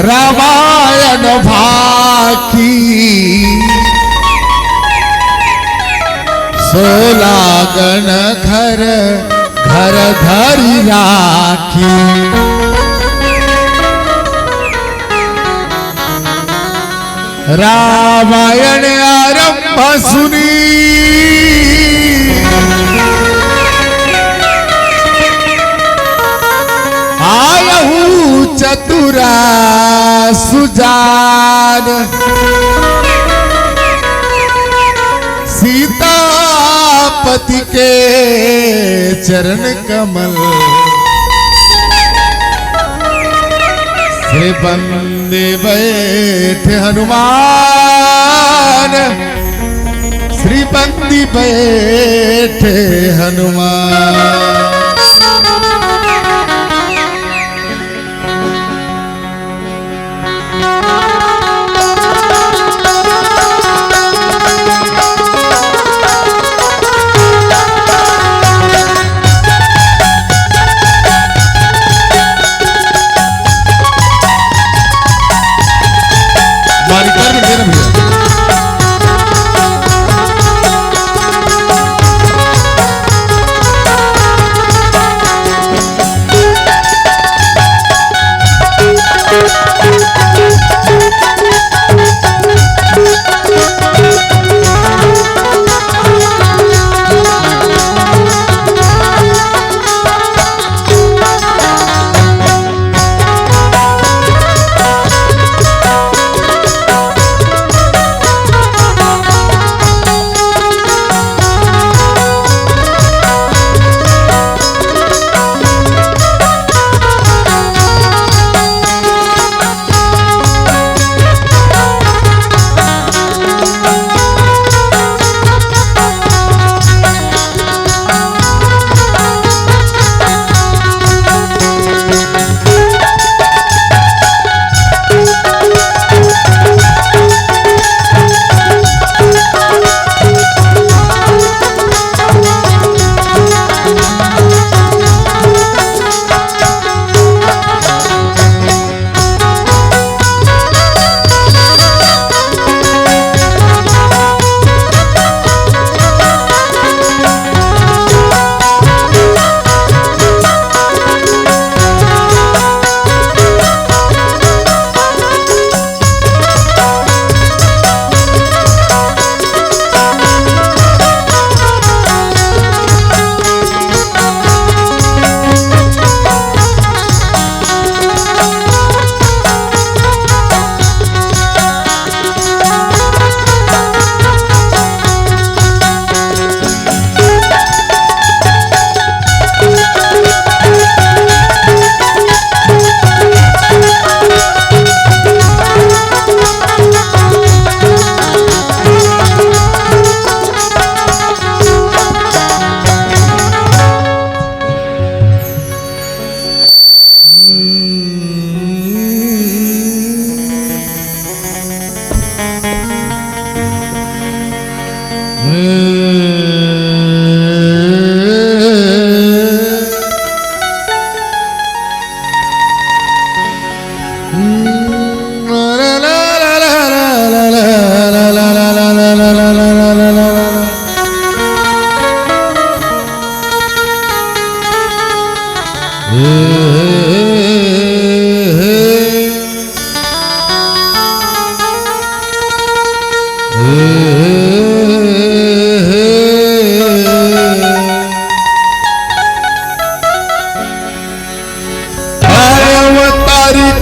रामायण भाकी 16 गण घर घर धरी राखी। रामायण आरंभ सुनी आयहु चतुरा सुजान सीतापति के चरण कमल से बंदे बैठे हनुमान श्री बंदी बैठे हनुमान।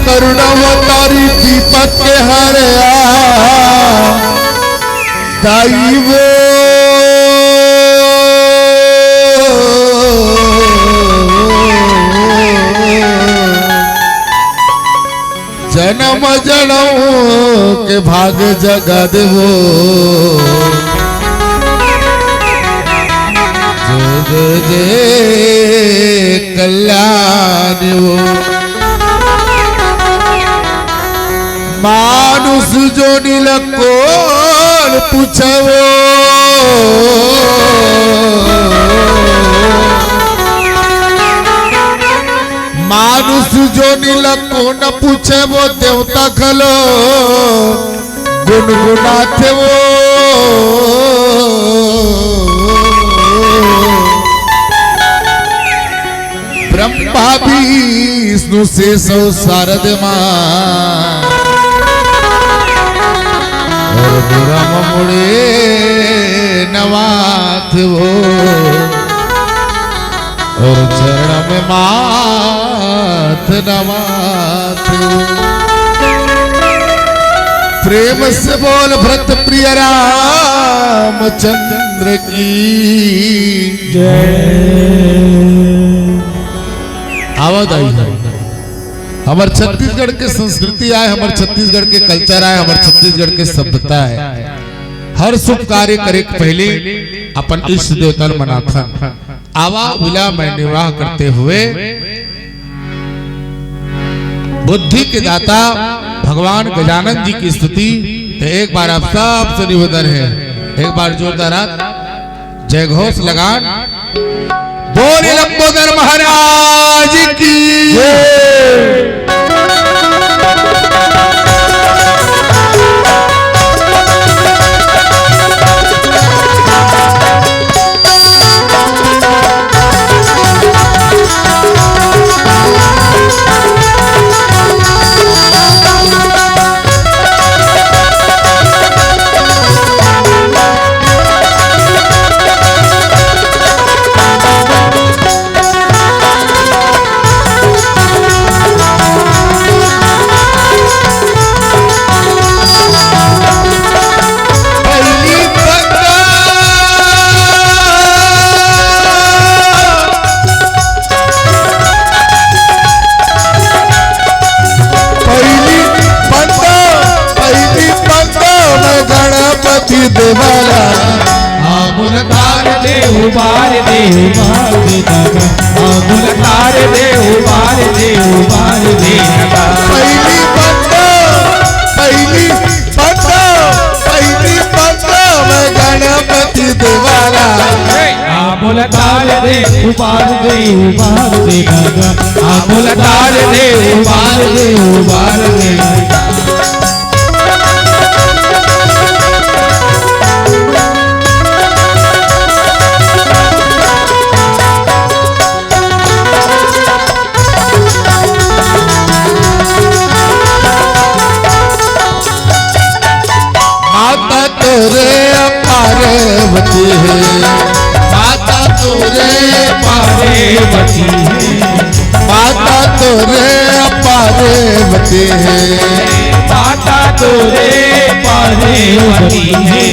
करुणावतारी दीपक के हरया दैव जन्म जनम के भाग जगा देवो जग जे कल्याण वो मानुष जो नीलकोल पूछवो मानुष जो नीला को न पूछे वो देवता खलो गुनगुनाते वो ब्रह्मा विष्णु से सौ शारद मां और ब्रह्म मुड़े नवाथ वो और चरण में माथ नवाथ प्रेम से बोल भरत प्रिय रामचंद्र की जय। आवाज आई हमार छत्तीसगढ़ के संस्कृति आए, हमार छत्तीसगढ़ के कल्चर आए, हमार छत्तीसगढ़ के सभ्यता है। हर शुभ कार्य करे के पहले अपन इष्ट देवता मनाथन आवा विला में निर्वाह करते हुए बुद्धि के दाता भगवान गजानन जी की स्तुति। तो एक बार आप सबसे निवेदन है, एक बार जोरदार जय घोष लगान बोल लंबोदर महाराज की देवाला आमुल तार दे उबार दे उबार दे नगा आमुल तार दे उबार दे उबार दे नगा पहली पंडो मैं गणपति देवाला आमुल तार दे उबार दे उबार दे नगा आमुल तार दे उबार दे उबार दे नगा पार्वती है माता तोरे पार्वती है माता तोरे पार्वती है माता तोरे पार्वती है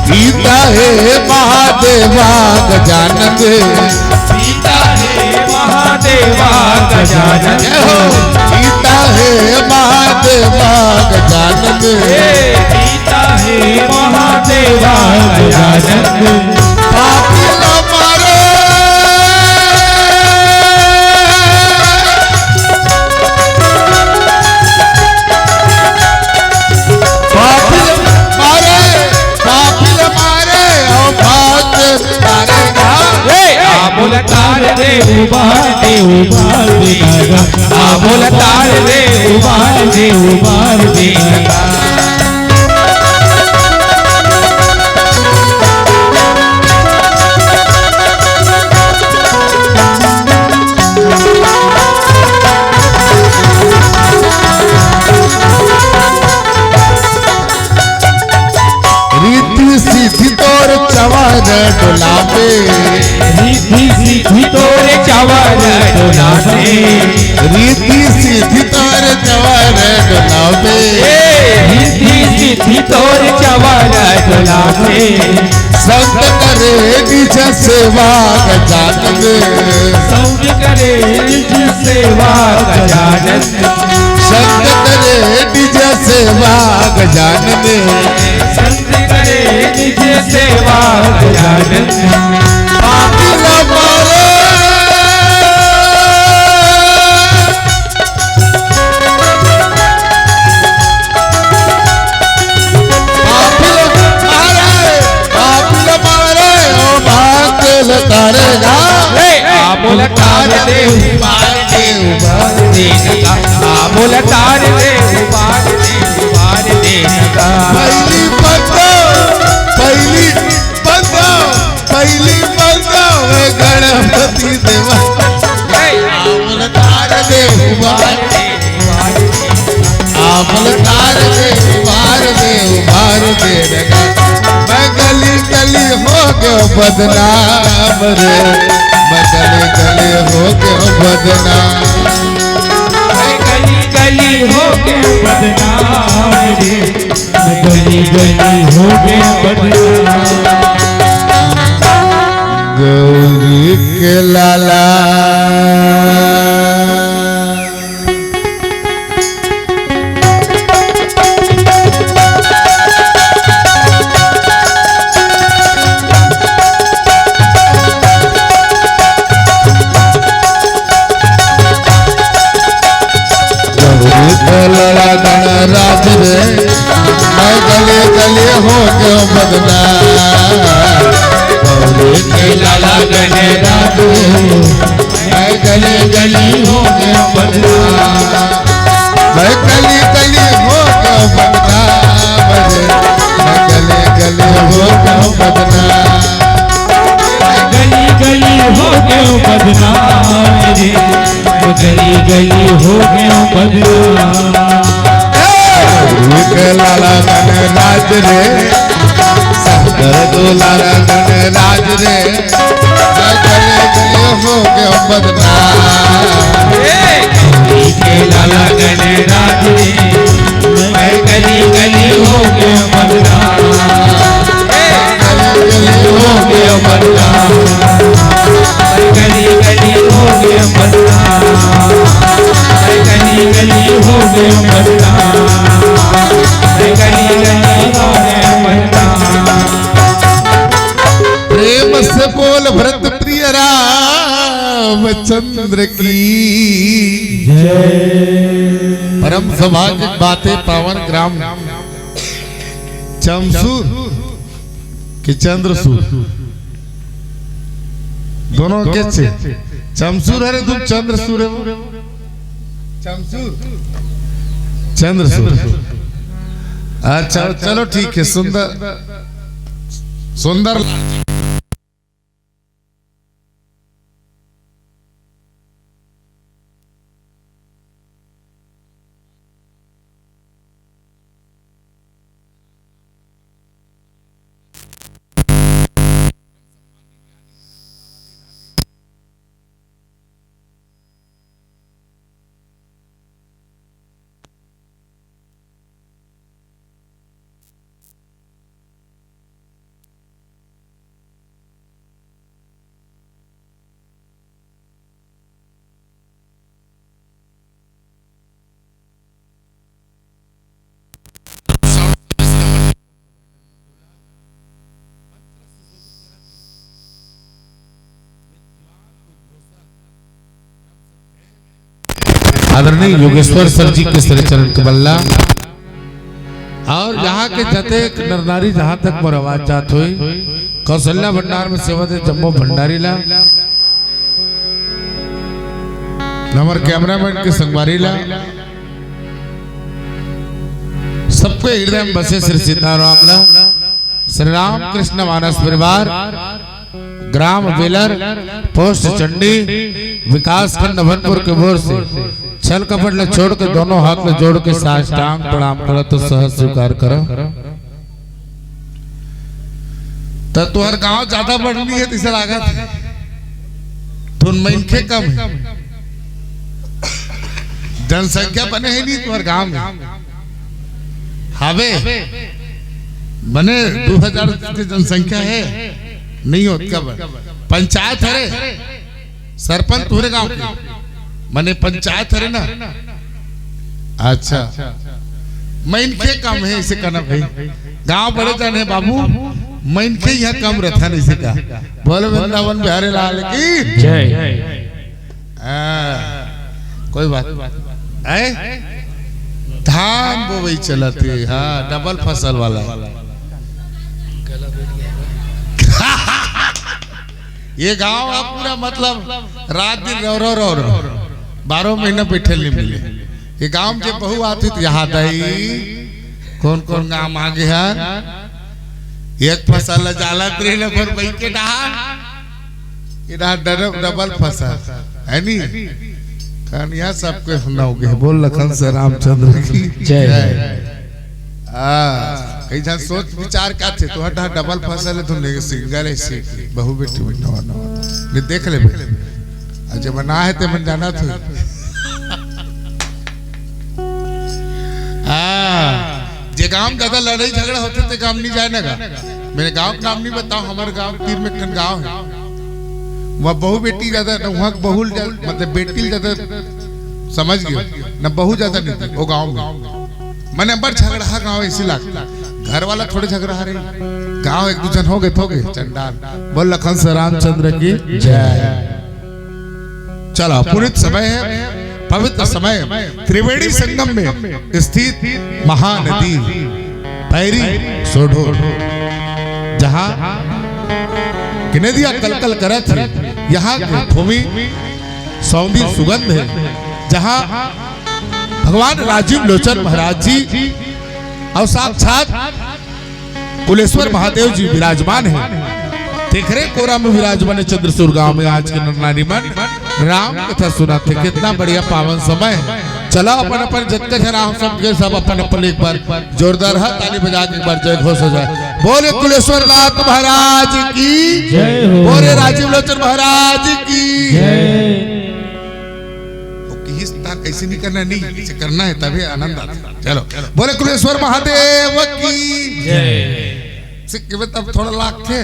सीता है महादेवा गजानन सीता है महादेवा गजानन सीता है महादेवा गजानन सीता है महादेवा गजानन पापी न मारे ओ भाग तारेगा आमुल तार दे उबार दे उबार दे नगा आमुल तार दे उबार दे उबार दे नगा रीति सीधी तोर चवर डोलावे रीति सीधी तोर चवर डोलावे रीति सीधी तोर चवर डोलावे रीति सीधी तोर चवर डोलावे संत करे निज सेवा गजानन संग करे निज सेवा गजानन संत करे निज सेवा गजानन संग करे निज सेवा गजानन पापी न मारे तारेगा आमुल तार दे उबार दे उबार दे आमुल तार दे उबार दे नगा पहली बंदा वे गणपति देवा आमुल तार दे उबार आमुल तार दे उबार दे नगा मैं गली गली हो गयो बदनाम रे मैं गली गली हो गयो बदनाम गली गली हो गया बदनाम रे गली गली हो गया बदनाम गौरी के लाला लड़ा गणराज रे मैं गले गले हो गयो बदनाम गौरी के लाला गणराज मैं गले गली हो गयो बदनाम मैं गली गली हो गयो बदनाम रे मैं गले गले हो गयो बदनाम गली गली हो गयो बदनाम रे गली गली हो गयो बदनाम लाला गणराज रे शंकर दुलारा गणराज रे मैं गले गले हो गयो बदनाम के लाला गणराज रे मैं गली गली हो गयो बदनाम गले हो गयो बदनाम गली गली हो गयो बदनाम गली गली हो गयो बदनाम गली गली हो गयो बदनाम प्रेम से बोल भरत प्रिय रामचंद्र की परम सौभाग्य बातें पावन ग्राम चमसूर कि चंद्रसूर दोनों के चमसूर है तुम चंद्रसूर है वो चमसूर चंद्रसूर अच्छा चलो ठीक है सुंदर सुंदर आदरणीय योगेश्वर सर जी के श्री चरण कमल्ला और यहाँ के जते नर नारी जहाँ तक मोर आवाज जात हुई कौशल्या भंडार में सेवा दे जम्मो भंडारी ला हमारे कैमरामैन के संगवारी ला सबके हृदय में बसे श्री सीताराम ला श्री राम कृष्ण मानस परिवार ग्राम बेलर पोस्ट चंडी विकास खंड अभनपुर के बोर से छल कपट ले छोड़ के दोनों हाथ में जोड़ के साष्टांग प्रणाम करो तो सहज स्वीकार करो तो तुम्हार गांव ज्यादा बढ़नी है तीसरा लागत तुम मनखे कम है जनसंख्या बने है नहीं तुम्हारे गांव में हावे बने 2000 की जनसंख्या है नहीं होत कब पंचायत है सरपंच तुम्हारे गांव की मने पंचायत है ना अच्छा मनखे कम है इसे कहना भाई गांव बड़े जाने बाबू मनखे यहाँ कम रहता नहीं इसे कहा बोले वृंदावन बिहारी लाल की जय कोई बात है धान वो वही चलाते हाँ डबल फसल वाला ये गांव है पूरा मतलब रात दिन रो रो रो रो 12 महीना बैठे नहीं मिले। ये गांव के बहू आती तो यहाँ दई कौन कौन गांव आ गया एक फसल जाला त्रेल पर भाई के डहा डबल फसल है नी कहानियां सबके सुनाओगे। बोल लखन से रामचंद्र की जय। कई जन सोच विचार का थे तो हटा डबल फसल है तो नहीं सिंगल है सी बहु बेटी नवा नवा देख ले अजय बना है ते मन जाना था। जे गांव ज्यादा लड़ाई झगड़ा होते थे काम नहीं जाने का। मेरे गांव का नाम नहीं बताओ हमारे गांव तीर में कन गांव है वहाँ बहु बेटी ज्यादा वहाँ बहु मतलब बेटी ज्यादा समझ गए न बहु ज्यादा नहीं थी वो गांव में। मैंने बड़ झगड़ा गांव इसी लाख घर वाला थोड़े झगड़ा रहे गांव एक दूसरे हो गए चंडाल। बोल लखन से रामचंद्र की जय। चलो पुनित समय है पवित्र समय त्रिवेणी संगम में स्थित महानदी पैरी सोढो जहां कि नदियां कलकल करत है। यहाँ की भूमि सौंधी सुगंध है जहां भगवान राजीव लोचन महाराज जी और साक्षात कुलेश्वर महादेव जी विराजमान है। देखरे कोरा में विराजमान है। चंद्रसूर गांव में आज के नारी मन राम कथा सुनाते कितना बढ़िया पावन समय है। चलो अपन अपन जितने जन हम सबके सब अपन अपन एक बार जोरदार हाथ ताली बजा के एक बार जय घोष हो जाए। बोले कुलेश्वर नाथ महाराज की जय हो। बोले राजीव लोचन महाराज की जय। ऐसे नहीं करना नहीं इसे करना है तभी आनंद आता। चलो बोले कुलेश्वर महादेव की जय। सिक्के तब थोड़ा लाख थे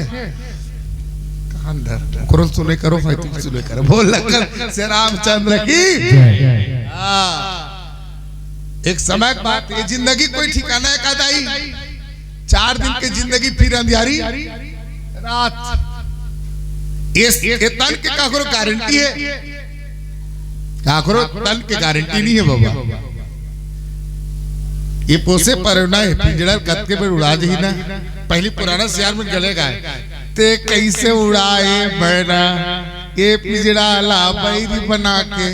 अंदर करो सुने करो फायदे सुने करो। बोल लखन से रामचंद्र की जय। एक समय बात ये जिंदगी कोई ठिकाना है का दाई 4 दिन की जिंदगी फिर अंधियारी रात। ये तन के का करो गारंटी है का करो तन के गारंटी नहीं है बाबा। ये पोसे पर ना है पिंजड़ा कत्ते पर उड़ा ही ना। पहली पुराना सियार में गलेगा ते कैसे उड़ाए बैना ये पिंजड़ा ला बैरी बना के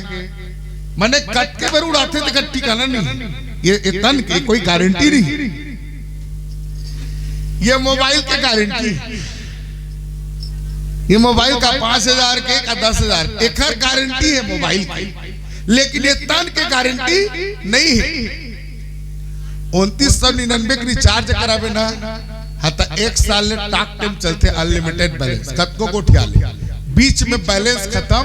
मैंने कट के पर उड़ाते थे कट्टी का नहीं। ये तन की कोई गारंटी नहीं। ये मोबाइल की गारंटी ये मोबाइल का 5,000 के का 10,000 एक गारंटी है मोबाइल की। लेकिन ये तन की गारंटी नहीं है। 2999 की रिचार्ज करावे ना हता 1 साल में टाक टाइम चलते अनलिमिटेड बैलेंस कतको को उठा ले बीच में बैलेंस खत्म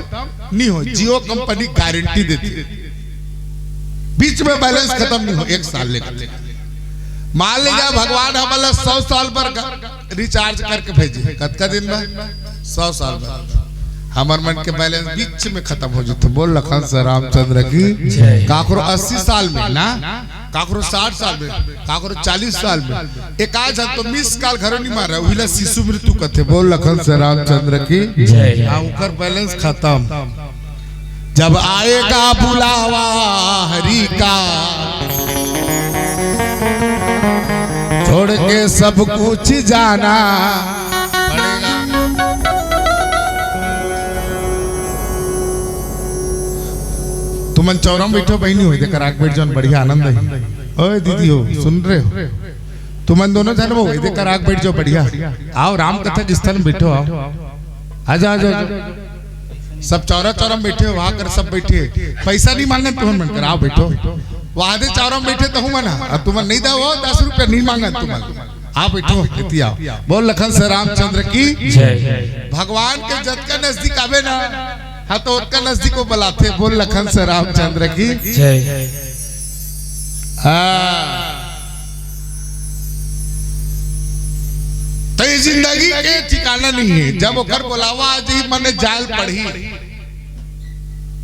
नहीं हो। जियो कंपनी गारंटी देती बीच में बैलेंस खत्म नहीं हो 1 साल लेकर। मान लीजिए भगवान हमारा 100 साल पर रिचार्ज करके भेजे कतका दिन में 100 साल में हमार मन के बैलेंस बीच में खत्म हो जाते। बोल लखन से रामचंद्र की काकरो 80 साल में ना काकरो 60 साल में काकरो 40 साल में एक आज तो मिस काल घरों नहीं मार रहा वहीला शिशु मृत्यु कथे। बोल लखन से रामचंद्र की जय। उनका बैलेंस खत्म जब आएगा बुलावा हरि का छोड़ के सब कुछ जाना पड़ेगा। तुमन चौरम बैठो बहनी हो देखकर आग बैठ जाओ बढ़िया आनंद है। ओए दीदी हो सुन रहे हो तुमन दोनों जन वो देखकर आग बैठ जाओ बढ़िया। आओ राम कथा के स्थल में बैठो आओ आजा आजा सब चौरम बैठे हो वहां कर सब बैठे पैसा नहीं मांगे तुम मन कर आओ बैठो वादे चौरम बैठे तो हूं मना अब तुम नहीं दो 10 रुपया नहीं मांगा तुम आप बैठो इति आओ। बोल लखन से रामचंद्र की जय। भगवान के जत का नजदीक आवे ना हाँ तो उसका नजदीक को बुलाते। बोल लखन से रामचंद्र की जय। तो ये जिंदगी के ठिकाना नहीं है। जब ओकर बुलावा आज ही मन जाल पढ़ी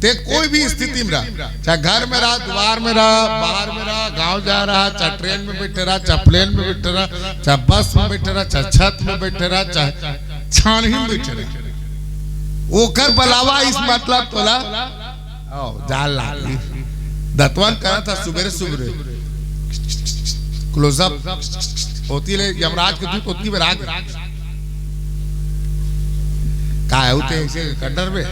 ते कोई भी स्थिति में रहा चाहे घर में रहा द्वार में रहा बाहर में रहा गांव जा रहा चाहे ट्रेन में बैठे रहा चाहे प्लेन में बैठे रहा चाहे बस में बैठे रहा चाहे छत में बैठे रहा चाहे छानही में बैठे रहा ओकर बुलावा इस मतलब तोला जाल लागी दत्वन करा था सुबह सुबह क्लोजअप होती है यमराज के दूत उतनी में राग का है उते ऐसे कटर में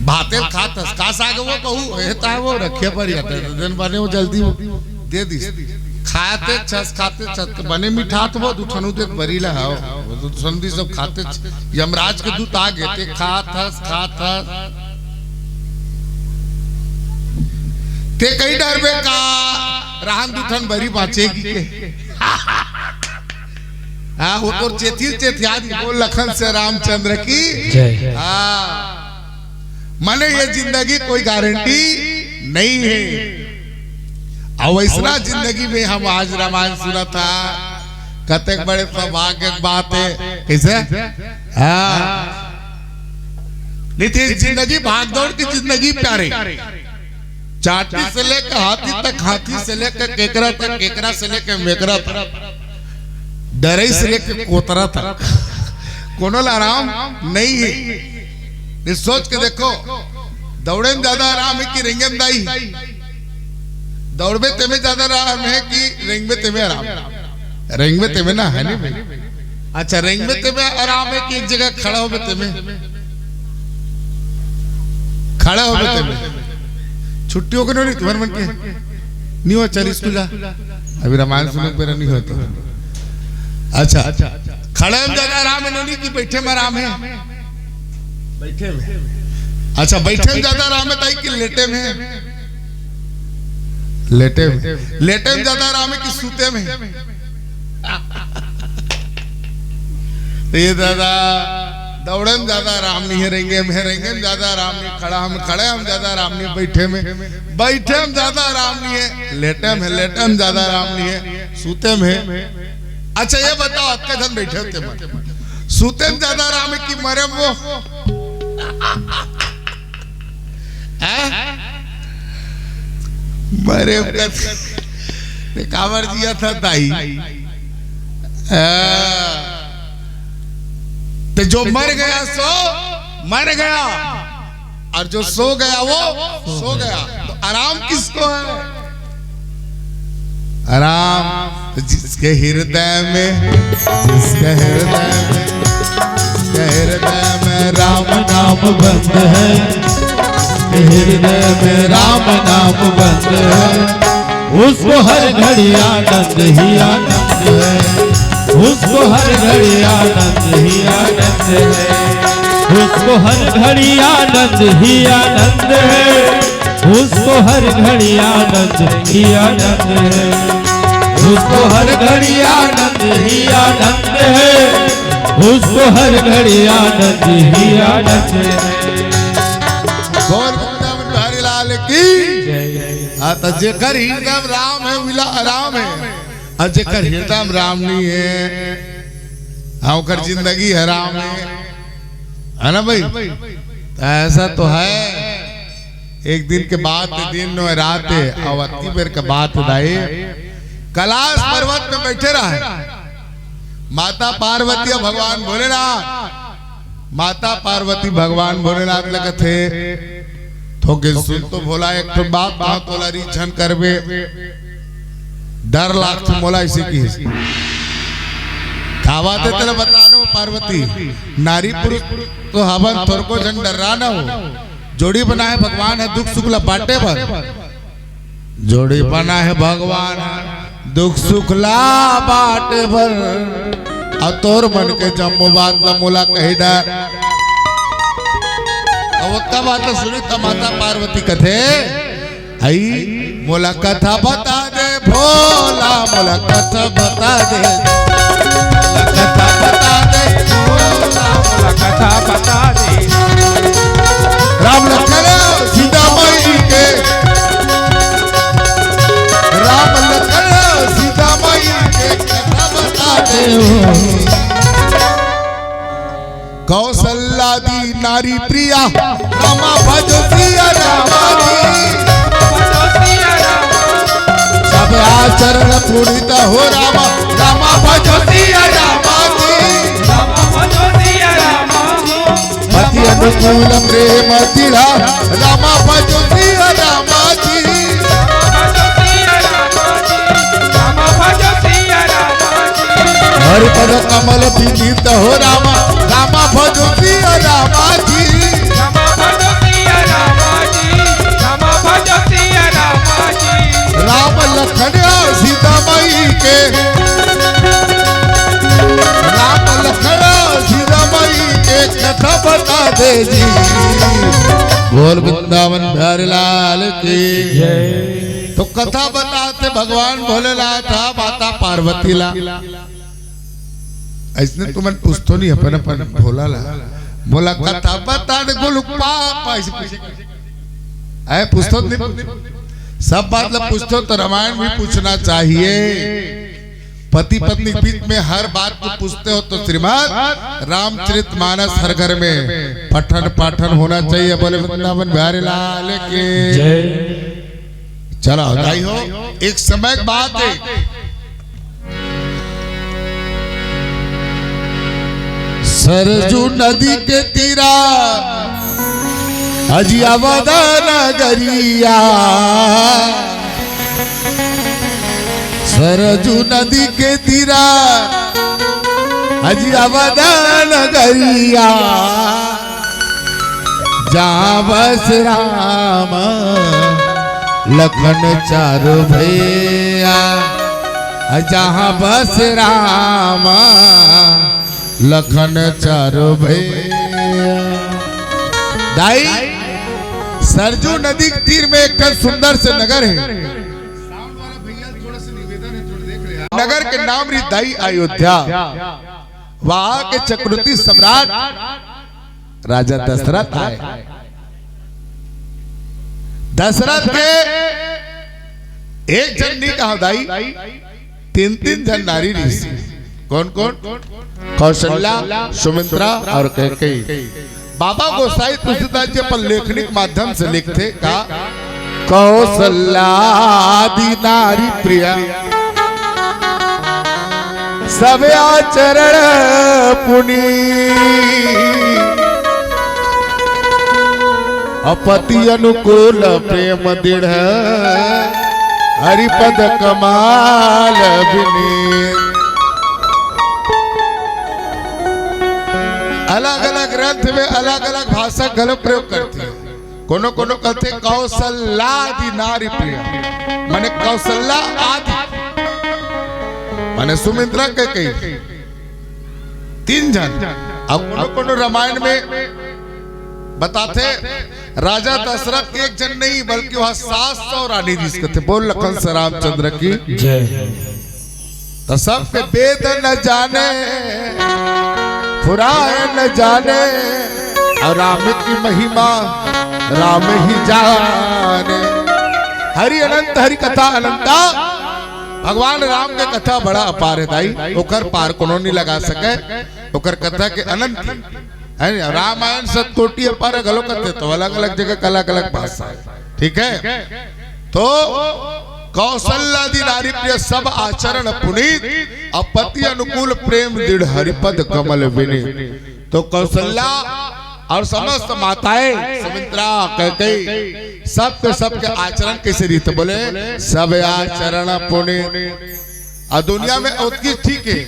भाते खातस का साग वो कहू हेता है वो रखे पर दिन बने वो जल्दी वो दे दी खाते छस बने मिठा तो वो दुठनु ते बरीला हाओ वो तो संधि सब खाते यमराज के दूत आ गए ते खातस ते कई डर में का राहन दुठन बरी बाचेगी के हाँ वो तो चेथियाद वो लखन से रामचंद्र की जय। माने ये जिंदगी कोई गारंटी नहीं है। और वैसा जिंदगी में हम आज रामायण सुना था कतक बड़े सौभाग्य की बात है कैसे नितिन जिंदगी भागदौड़ की जिंदगी प्यारे चाटी से लेकर हाथी तक हाथी से लेकर केकरा तक केकरा से लेकर मेकरा तक डरे से लेकर कोतरा तक कोनो आराम नहीं है। सोच के देखो दौड़े में ज्यादा आराम है कि रेंगे में दाई दौड़ में तेमे ज्यादा आराम है कि रेंग में तेमे आराम रेंग में तेमे ना है नहीं भाई अच्छा रेंग में तेमे आराम है कि एक जगह खड़ा हो में तेमे खड़ा हो में तेमे छुट्टियों को नहीं तुम्हारे मन के नहीं हो चल स्कूल जा अभी रामायण सुनने पर नहीं होता अच्छा खड़े में ज्यादा आराम है नहीं कि बैठे में आराम है बैठे में अच्छा बैठे में ज्यादा आराम है ताई कि लेटे में लेटे में ज्यादा आराम है कि सूते में तो ये दादा दौड़े में ज्यादा आराम नहीं है रेंगे में ज्यादा आराम नहीं खड़े हम ज्यादा आराम नहीं बैठे में ज्यादा आराम नहीं है लेटे में ज्यादा आराम नहीं है सूते में अच्छा ये बताओ आपके धन बैठे होते सूते में ज्यादा आराम है कि मरे वो मरे कावर दिया था ताई तो जो मर गया सो मर गया और जो सो गया वो सो गया तो आराम किसको है आराम जिसके हृदय में राम नाम बंद है हृदय में राम नाम बंद है उसको हर घड़ी आनंद ही आनंद है उसको हर घड़ी आनंद ही आनंद है उसको हर घड़ी आनंद ही आनंद है उसको हर घड़ी आनंद ही आनंद है उसको हर घड़ी आनंद ही आनंद है उसको हर घड़ी आनंद ही आनंद है। बोल बिहारी लाल की हाँ तो जेकर हृदय राम है विला राम है और जेकर हृदय राम नहीं है हाँ ओकर जिंदगी हराम है ना भाई तो ऐसा तो है एक दिन के बाद दिन रात अवती बेर के बात दाए कैलाश पर्वत में बैठे रहा माता पार्वती भगवान भोलेनाथ माता पार्वती भगवान भोलेनाथ लगे थे थोके सुन तो भोला एक तो बात बहुत तोला रीछन करबे डर लाख मोला इसी की खावाते तेरे बतानो पार्वती नारी पुरुष तो हवन थोर को जन डर रहा ना हो जोड़ी बनाए भगवान है दुख सुख लपाटे पर जोड़ी बना है भगवान दुख सुख ला बाटे पर अतोर मन के जम्मू बात न मोला कही डर अब बात सुनी था माता पार्वती कथे आई मोला कथा बता दे भोला मोला कथा बता दे कथा बता दे भोला मोला कथा बता दे राम लखन सीता माई के राम लखन सीता माई के कथा बता दे कौशल्या दी नारी प्रिया रामा भज सिया रामा सब आचरण पूरित हो रामा रामा भज सिया रामा पति अनुकूल प्रेम तिरा रामा भज सिया रामा हर पद कमल पीड़ित हो रामा रामा भजो सिया रामा जी, रामा भजो सिया रामा जी, रामा भजो सिया रामा जी। राम लखन सीता माई के, राम लखन सीता माई के कथा बता दे जी। बोल वृंदावन बिहारी लाल की जय। तो कथा बताते भगवान भोलेनाथ माता पार्वती ला। ऐसने तुम्हें पूछतो नहीं अपन अपन भोला ला, बोला कथा बता दे गुलु पापा ऐसे ऐ पूछतो नहीं, सब बात ला पूछतो तो रामायण भी पूछना चाहिए। पति पत्नी के बीच में हर बात को पूछते हो तो श्रीमद् रामचरितमानस हर घर में पठन पाठन होना चाहिए। बोले वृंदावन बिहारी लाल के जय। चलो भाई हो, एक समय की बात है, सरजू नदी के तीरा अजियाबाद नगरिया, सरजू नदी के तीरा अजियाबाद नगरिया, जहाँ बस राम लखन चारो भैया, जहाँ बस राम लखन चारो भैया। दाई सरजू नदी के तीर में एक सुंदर से नगर है, नगर के नाम दाई अयोध्या। वहां के चक्रवर्ती सम्राट राजा दशरथ आए। दशरथ के एक जन नहीं कहा दाई, तीन तीन जन नारी ऋषि। कौन कौन? कौशल्या, सुमित्रा और कैकेयी। बाबा गोसाई तुलसीदास जी अपन लेखनी के माध्यम से लिखते का कौशल्यादि नारी प्रिया सब आचरण पुनी, अपति अनुकूल प्रेम दृढ़ हरिपद कमाल विनीत। अलग अलग ग्रंथ में अलग अलग भाषा गलत प्रयोग करते हैं। कोनो कोनो कहते कौशल्यादि नारी प्रिया, माने कौशल्या आदि माने सुमित्रा के कई तीन जन। अब कोनो रामायण में बताते राजा दशरथ एक जन नहीं बल्कि वहां 700 रानी ऋषि थे। बोल लखन से रामचंद्र की जय। तो सबके वेद न जाने पुराण न जाने और राम की महिमा राम ही जाने। हरि अनंत हरि कथा अनंता, भगवान राम के कथा बड़ा अपार है दाई, ओकर पार कोनो नहीं लगा सके। ओकर कथा के अनंत है, रामायण सतकोटि अपार गलो करते तो अलग अलग जगह अलग अलग भाषा है। ठीक है, तो कौशल्यादि नारी प्रिय सब आचरण पुनीत, अपति अनुकूल प्रेम दृढ़ हरिपद कमल विनीत। तो कौशल्या और समस्त माताएं सुमित्रा कैकेयी सबके सबके आचरण कैसे रीत? बोले सब आचरण पुनीत। और दुनिया में उतनी ठीक है,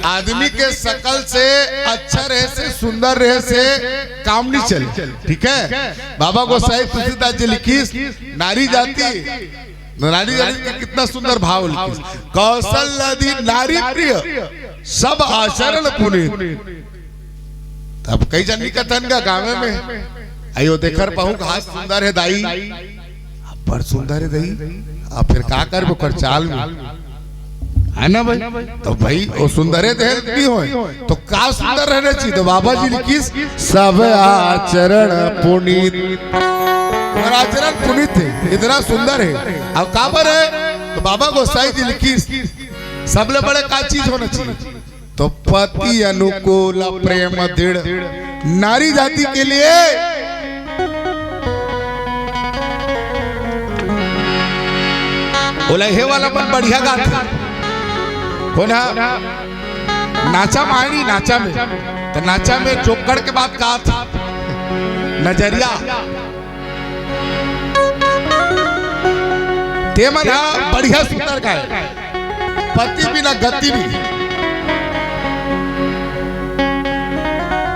आदमी के शकल से अच्छा रहे से सुंदर रहे से काम नहीं चले। ठीक है, बाबा गोसाई तुलसीदास जी लिखी नारी जाति, नारी जाति कितना सुंदर भाव लिखी, कौशल्यादि नारी प्रिय सब आचरण पुनीत। अब कई जन कथन का गाँव में आयो देखकर पहू घास सुंदर है दाई, पर सुंदर है दाई, अब फिर का कर वो कर चाल में है ना भाई। तो भाई वो सुंदर है भी हो तो का सुंदर रहना चाहिए। तो बाबा जी लिखी सब आचरण पुनीत, आचरण पुनीत है, इतना सुंदर है। अब काबर है तो बाबा गोसाई जी लिखी सबले बड़े का चीज होना चाहिए? तो पति अनुकूल प्रेम दृढ़ नारी जाति के लिए बोला हे वाला मन बढ़िया गाता कौन है? नाचा मायनी नाचा में, तो नाचा में चौकड़ के बाद कहा था नजरिया ते मन बढ़िया सुंदर का है, पति बिना गति भी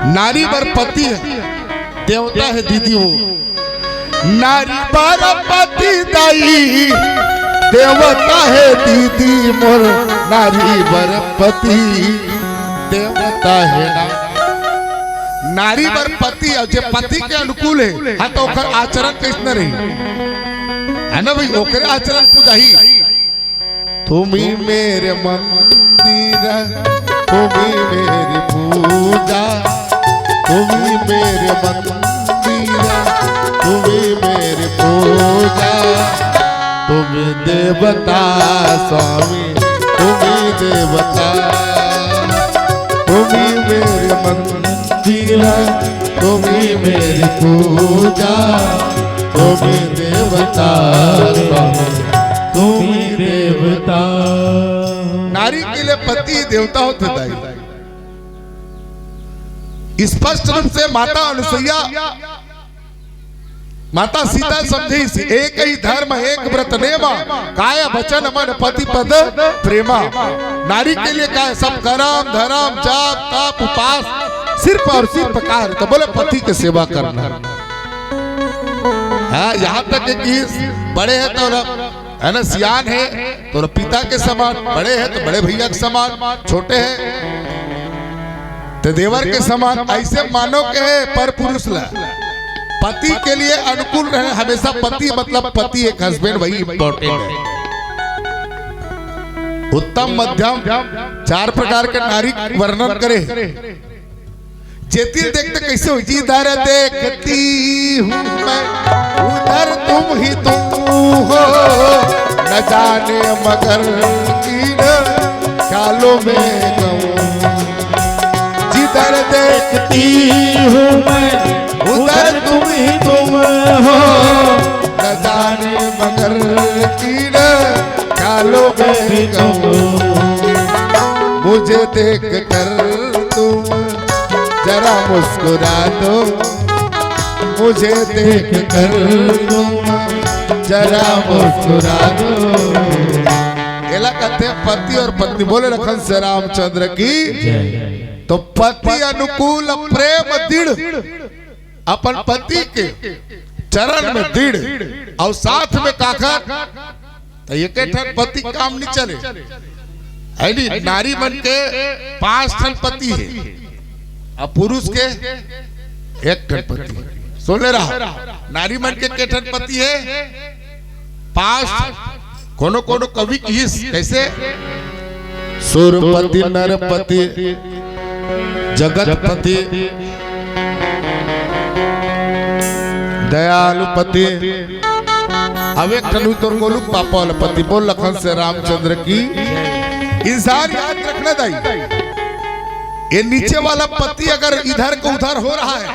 नारी बर पति है, देवता है दीदी वो। नारी बर पति दाई, देवता है दीदी मोर। नारी बर पति देवता है ना। नारी बर पति और जे पति के अनुकूल है, हाँ तो ओकर आचरण कैसने रही है ना भाई, ओकरे आचरण पूजाही। तुम्ही मेरे मंदिर, तुम्ही मेरी पूजा, तुम्ही मेरे मंदिर, तुम्ही मेरी पूजा। तुम्ही देवता स्वामी, तुम्ही देवता, तुम्ही मेरे मंदिर, तुम्ही मेरी पूजा, तुम्ही देवता स्वामी, तुम्ही देवता। नारी के लिए पति देवता होते दाई। स्पष्ट रूप से माता अनुसुईया, माता सीता समझी, एक ही धर्म एक व्रत नेमा, काय वचन मन पति पद प्रेमा। नारी के लिए काय सब कर्म धर्म जाप तप उपास सिर्फ और सिर्फ कार्य, तो बोले पति की सेवा करना। हाँ, यहाँ तक कि बड़े हैं तो है ना, सियान है तो पिता के समान, बड़े हैं तो बड़े भैया के समान, छोटे हैं तो देवर के समान। ऐसे मानो के पर पुरुष ला पति के लिए अनुकूल रहे हमेशा। पति मतलब पति एक हस्बैंड, वही इंपॉर्टेंट है। उत्तम मध्यम 4 प्रकार के नारी वर्णन करे। जेतिल देखते कैसे हो, जिधर देखती हूँ मैं उधर तुम ही तुम हो, न जाने मगर किन ख्यालों में गऊं। जिधर देखती हूँ मैं उधर तुम ही तुम हो, न जाने मगर किन ख्यालों में गऊं। मुझे देख कर तुम जरा मुस्कुरा दो, मुझे देख कर तुम जरा मुस्कुरा दो। एला कहते पति और पत्नी, बोले लखन से रामचंद्र की। तो पति अनुकूल प्रेम दृढ़, अपन पति के चरण में दृढ़, और साथ में काका तो एक पति काम नहीं चले। नारी मन के 5 ठन पति है, अब पुरुष के 1 ठन पति। सुन ले रहा, नारी मन के ठन पति है 5। कोनो कोनो कवि की कैसे, सुरपति नरपति जगतपति दयालुपति। अब एक ठन तो गोलू पापा वाला पति। बोल लखन से रामचंद्र की। इंसान याद रखना दाई, ये नीचे वाला पति अगर इधर को उधर हो रहा है,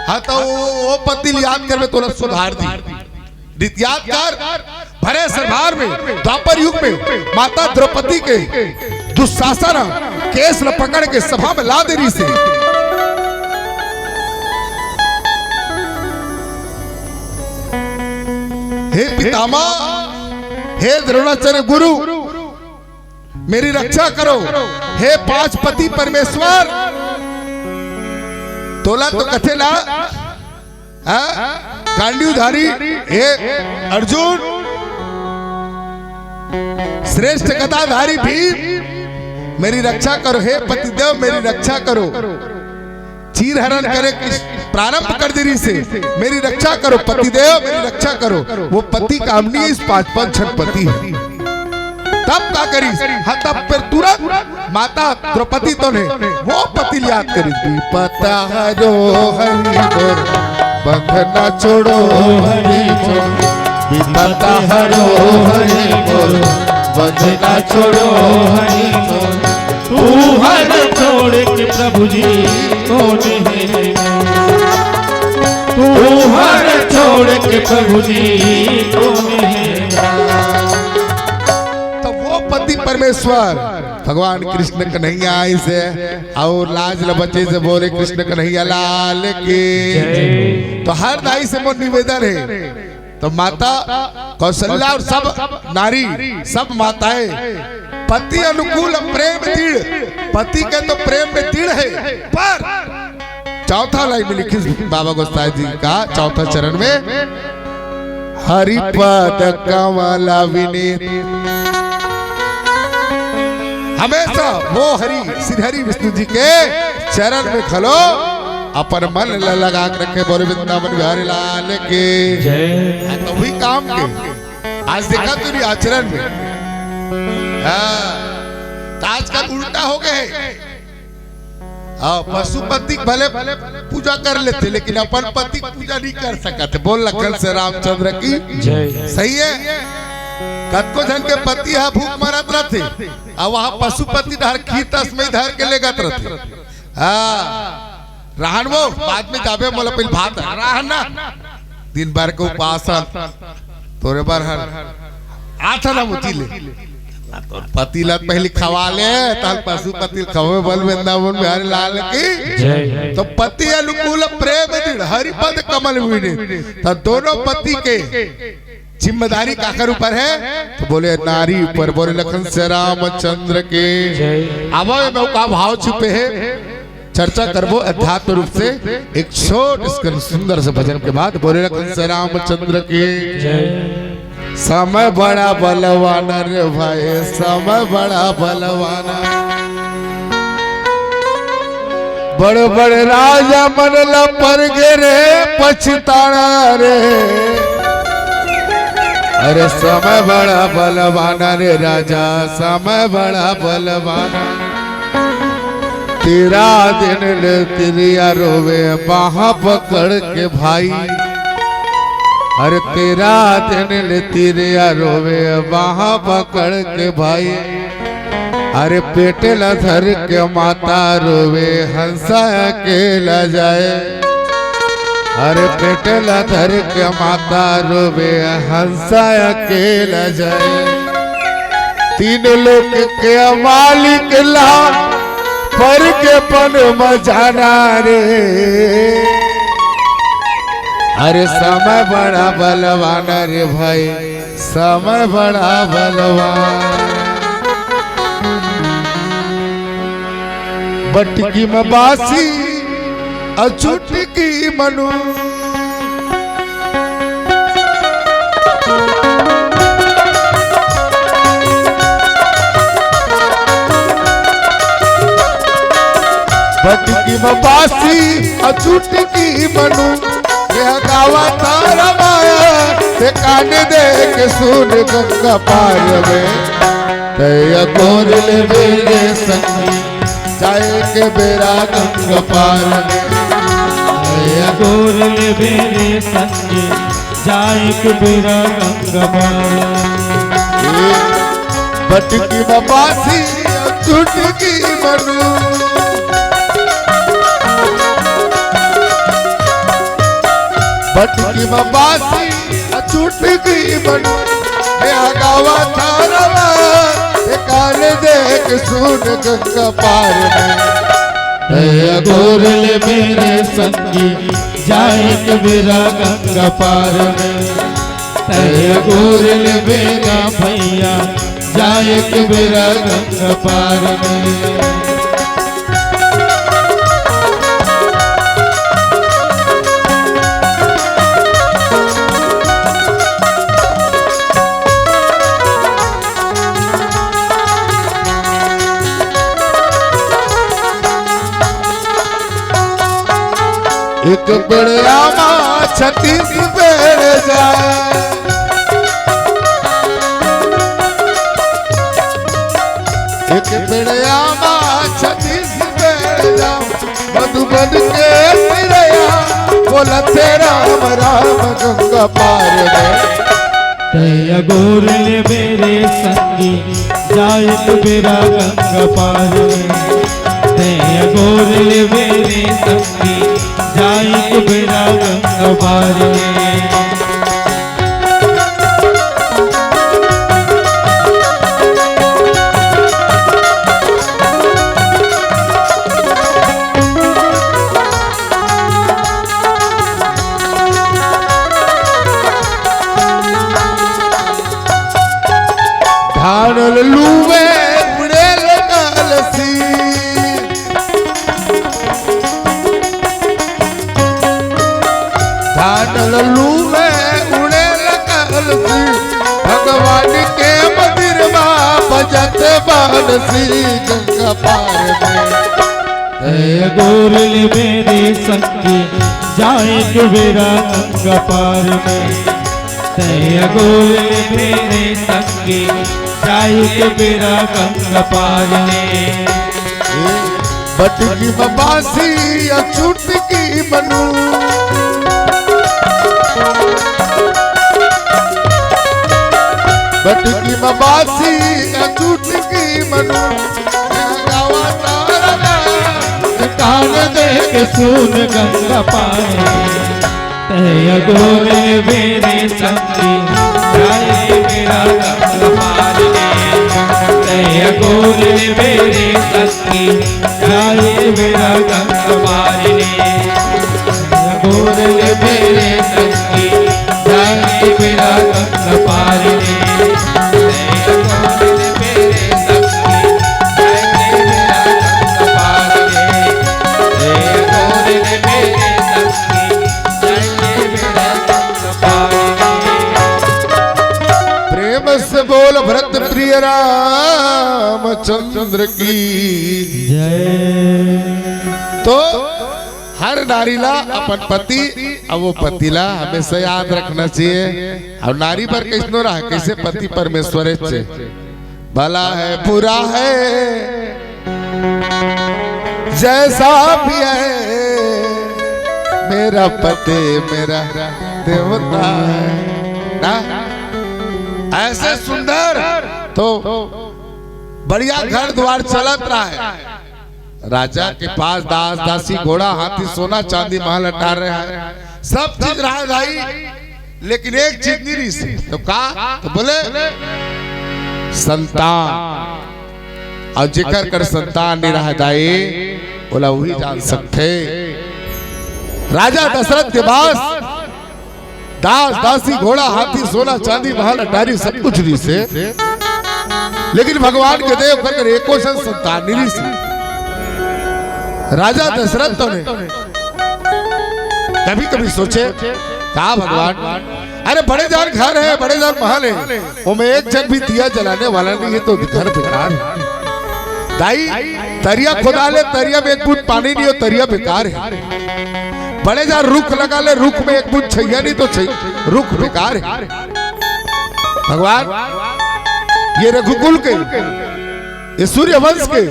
हाँ तो वो पति याद कर में तो सुधार दी। याद कर भरे सरभार में द्वापर युग में माता द्रौपदी के दुशासन केस न पकड़ के सभा में ला देरी से हे पितामह, हे द्रोणाचार्य गुरु, मेरी रक्षा करो। हे 5 पति परमेश्वर। तोला तो कथे ला गांडीवधारी, हे अर्जुन श्रेष्ठ गदाधारी भीम, मेरी रक्षा करो। हे पतिदेव मेरी रक्षा करो। चीर हरण करे प्रारंभ कर देरी से, मेरी रक्षा करो पतिदेव, मेरी रक्षा करो। वो पति कामनी इस 5 छठ पति है। तब का करी, हाँ तब फिर तुरंत माता द्रौपदी तो ने वो पति याद करी। विपता हरो हरि बोल, बंधना छोड़ो हरि बोल। विपता हरो हरि बोल, बंधना छोड़ो हरि बोल। तू हर छोड़ के प्रभु जी कौन है, तू हर छोड़ के प्रभु जी कौन है। तो वो पति परमेश्वर भगवान कृष्ण कन्हैया से और लाज लबचे से बोले कृष्ण कन्हैया लाल की। तो हर दाई से वो निवेदन है। तो माता कौशल्या और सब नारी सब माताएं पति अनुकूल प्रेम दृढ़, पति के तो प्रेम में दृढ़ है, पर चौथा लाइन में लिखी बाबा गोसाई जी का चौथा चरण में, हरिपद कमला विनीत। हमेशा वो हरि श्री हरि विष्णु जी के चरण में खलो अपन मन लगा के रखे, बोले वृंदावन बिहारी लाल के जय। तो वही काम के आज देखा तुरी आचरण में, तो आजकल उल्टा हो गए। पशुपति भले पूजा कर लेते लेकिन अपन पति पूजा नहीं कर सकते। बोल लखन से रामचंद्र की जय। सही है। कतको जन के पति है भूख मरत रहते और वहां पशुपति धर खीतस में धर के ले गत रहते। रहन वो बाद में जाबे मोला पिल भात रहना दिन भर को उपास तोरे बार आथा ना मुचिले पति लग पहले खवा ले ताल पशुपति खवे बल वृंदावन बिहारी लाल की। तो पति अनुकूल प्रेम दृढ़ हरिपद कमल विनीत। तो दोनों पति के जिम्मेदारी काकर ऊपर है? तो बोले नारी ऊपर। बोले लखन से रामचंद्र के। अब में का भाव छुपे है, चर्चा करबो अध्यात्म रूप से एक छोट सुंदर से भजन के बाद। बोले लखन से रामचंद्र के। समय बड़ा बलवान रे भाई, समय बड़ा बलवाना। बड़े बड़े राजा मनला पर गे रे पछताना रे। अरे समय बड़ा बलवाना रे राजा, समय बड़ा बलवाना। तेरा दिन ले तिरिया रोवे बाहा पकड़ के भाई। अरे तेरा दिन ले तिरिया रोवे बाहा पकड़ के भाई। अरे पेटे ला धर के माता रोवे हंसा अकेला जाए। अरे पेटे ला धर के माता रोवे हंसा अकेला जाए। तीन लोग के मालिक ला पर के पन मजाना रे। अरे समय बड़ा बलवान रे भाई, समय बड़ा बलवान। बटकी में बासी अछूट की मनु। बटकी में बासी अछूट की मनु। यह गावा तारा माया ते कान दे के सुन गंगा पार में। तय गोर ले मेरे संगी जाए के बेरा गंगा पार में। तय गोर ले मेरे संगी जाए के बेरा गंगा पार। बटकी बासी चुटकी मनु। बटकी बासी अछूट की बनु। गावा थारवा कान देख सुन गंगा पार में। गोर ले मेरे संगी जाए कबीरा गंगा पार में। गोर ले मेरा भैया जाए कबीरा गंगा पार में। एक बड़िया माँ 36 बेर जाए। एक बड़िया माँ 36 बेर जाए। मधुबन के सिरया बोला तेरा राम गंगा पार में। तय गोर ले मेरे संगी जाए कबीरा गंगा पार में। तय गोर ले मेरे संगी जाए कबीरा गंगा पार में। धान लुवे उड़े लगल सी। लल्लू में उड़े कलसी भगवान के मंदिर में बजत बांसी गंगा पार में गोरली मेरी संगी जाए डुबेरा गंगा पार में गोरली मेरे संगी जाए डुबेरा गंगा पार में बटकी बांसी या चुटकी बनू बटकी बांसी या चुटकी बनू कान दे के सुन गंगा पार में गोरे मेरे संगी जाए मेरा गंगा पार में गोरे मेरे संगी जाए मेरा गंगा पार में गोरे मेरे संगी जाए मेरा गंगा पार में गोरे मेरे संगी जाए मेरा गंगा पार में गोरे मेरे संगी जाए मेरा गंगा पार में प्रेम से बोल भरत प्रिय रामचंद्र की जय। तो हर नारीला अपन पति और वो पतिला हमेशा याद रखना चाहिए। और नारी पर कैसनो रहा कैसे पति परमेश्वर से भला है बुरा है जैसा भी है मेरा पति मेरा देवता है ना। ऐसे सुंदर तो बढ़िया घर द्वार चलत रहा है। राजा के पास दास दासी घोड़ा हाथी सोना चांदी महल अटार रहा है, सब चीज रहा भाई, लेकिन एक चीज नहीं रही सी। तो कहा तो बोले संतान, और जिक्र कर संतान नहीं रहा दाई बोला वही जान सकते। राजा दशरथ के पास दास दासी घोड़ा हाथी सोना चांदी महल अटारी सब कुछ रही से, लेकिन भगवान के देव कर एको संतान नहीं रही सी। राजा दशरथ तो ने कभी कभी सोचे कहा भगवान अरे बड़े जान घर है बड़े जान महल है, वो में एक जन भी दिया जलाने वाला नहीं है तो घर बेकार है। दाई तरिया खुदा ले तरिया में एक बूंद पानी नहीं हो तरिया बेकार है। बड़े जान रुख लगा ले रुख में एक बूंद छैया नहीं तो रुख बेकार है। भगवान ये रघुकुल के ये सूर्य वंश के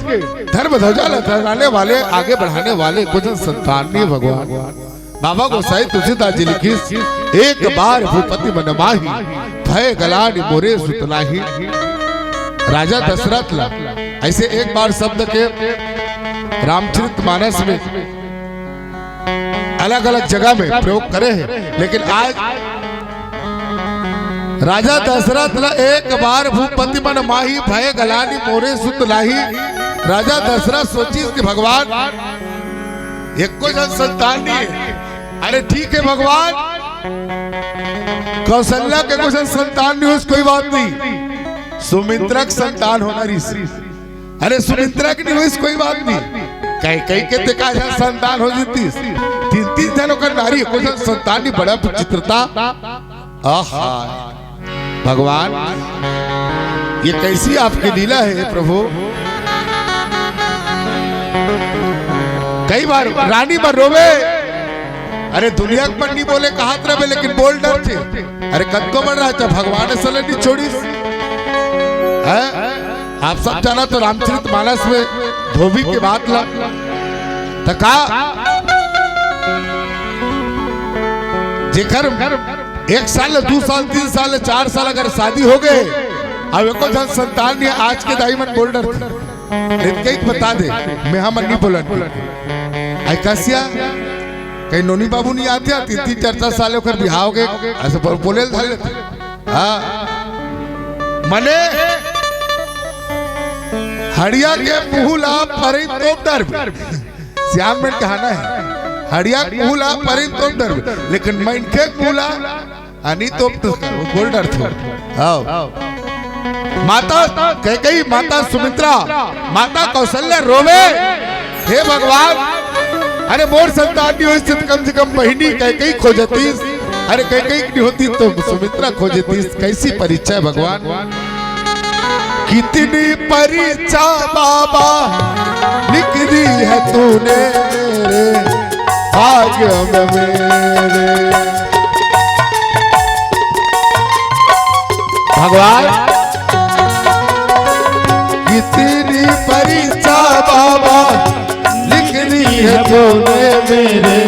धर्म ध्वजा लहराने वाले आगे बढ़ाने वाले कुछ संतान नहीं भगवान। बाबा गोसाई तुलसीदास जी लिखी एक बार भूपति मन माही भय गलानी मोरे सुतलाही। राजा दशरथ ला ऐसे एक बार शब्द के रामचरितमानस में अलग अलग जगह में प्रयोग करे हैं, लेकिन आज राजा दशरथ ला एक बार भूपति मन माही भय गलानी मोरे सुत लाही। राजा दशरथ सोची कि भगवान एक कोई संतान नहीं है। अरे ठीक है भगवान, कौशल्या के कुछ संतान नहीं हो कोई बात नहीं, सुमित्रा का संतान होना रही। अरे सुमित्रा की नहीं हुई कोई बात नहीं, कई कई के देखा संतान हो जाती, तीन तीन जनों का नारी कुछ संतान नहीं, बड़ा विचित्रता। आहा भगवान ये कैसी आपकी लीला है प्रभु। कई बार रानी पर रोवे, अरे दुनिया पर नहीं बोले कहा रहे लेकिन बोल डर थे। अरे कद को बढ़ रहा था भगवान ने सले नहीं छोड़ी है। आप सब जाना तो रामचरितमानस में धोबी की बात ला तो कहा जेकर 1 साल 2 साल 3 साल 4 साल अगर शादी हो गए अब एको जन संतान नहीं, आज के दाई मन बोल डर थे बता दे मैं हम नहीं बोलन आई कसिया कहीं नोनी बाबू नहीं आते 3-3 4 साल होकर बिहाव हो गए ऐसे बोले हाँ मने हड़िया के मुंह ला पर तो डर श्याम में कहना है हड़िया मुंह ला पर तो डर, लेकिन मैं इनके मुंह ला अनी तो बोल डर थे। माता कैकेयी माता सुमित्रा माता कौशल्या रोवे हे भगवान अरे मोर संतान नहीं हुई तो कम से कम बहिनी कई खोजतीस। अरे कई नहीं होती तो सुमित्रा खोजतीस। कैसी परीक्षा भगवान, कितनी परीक्षा बाबा लिख दी है तूने मेरे भाग्य में मेरे। भगवान कितनी परीक्षा बाबा लिख दी है तूने मेरे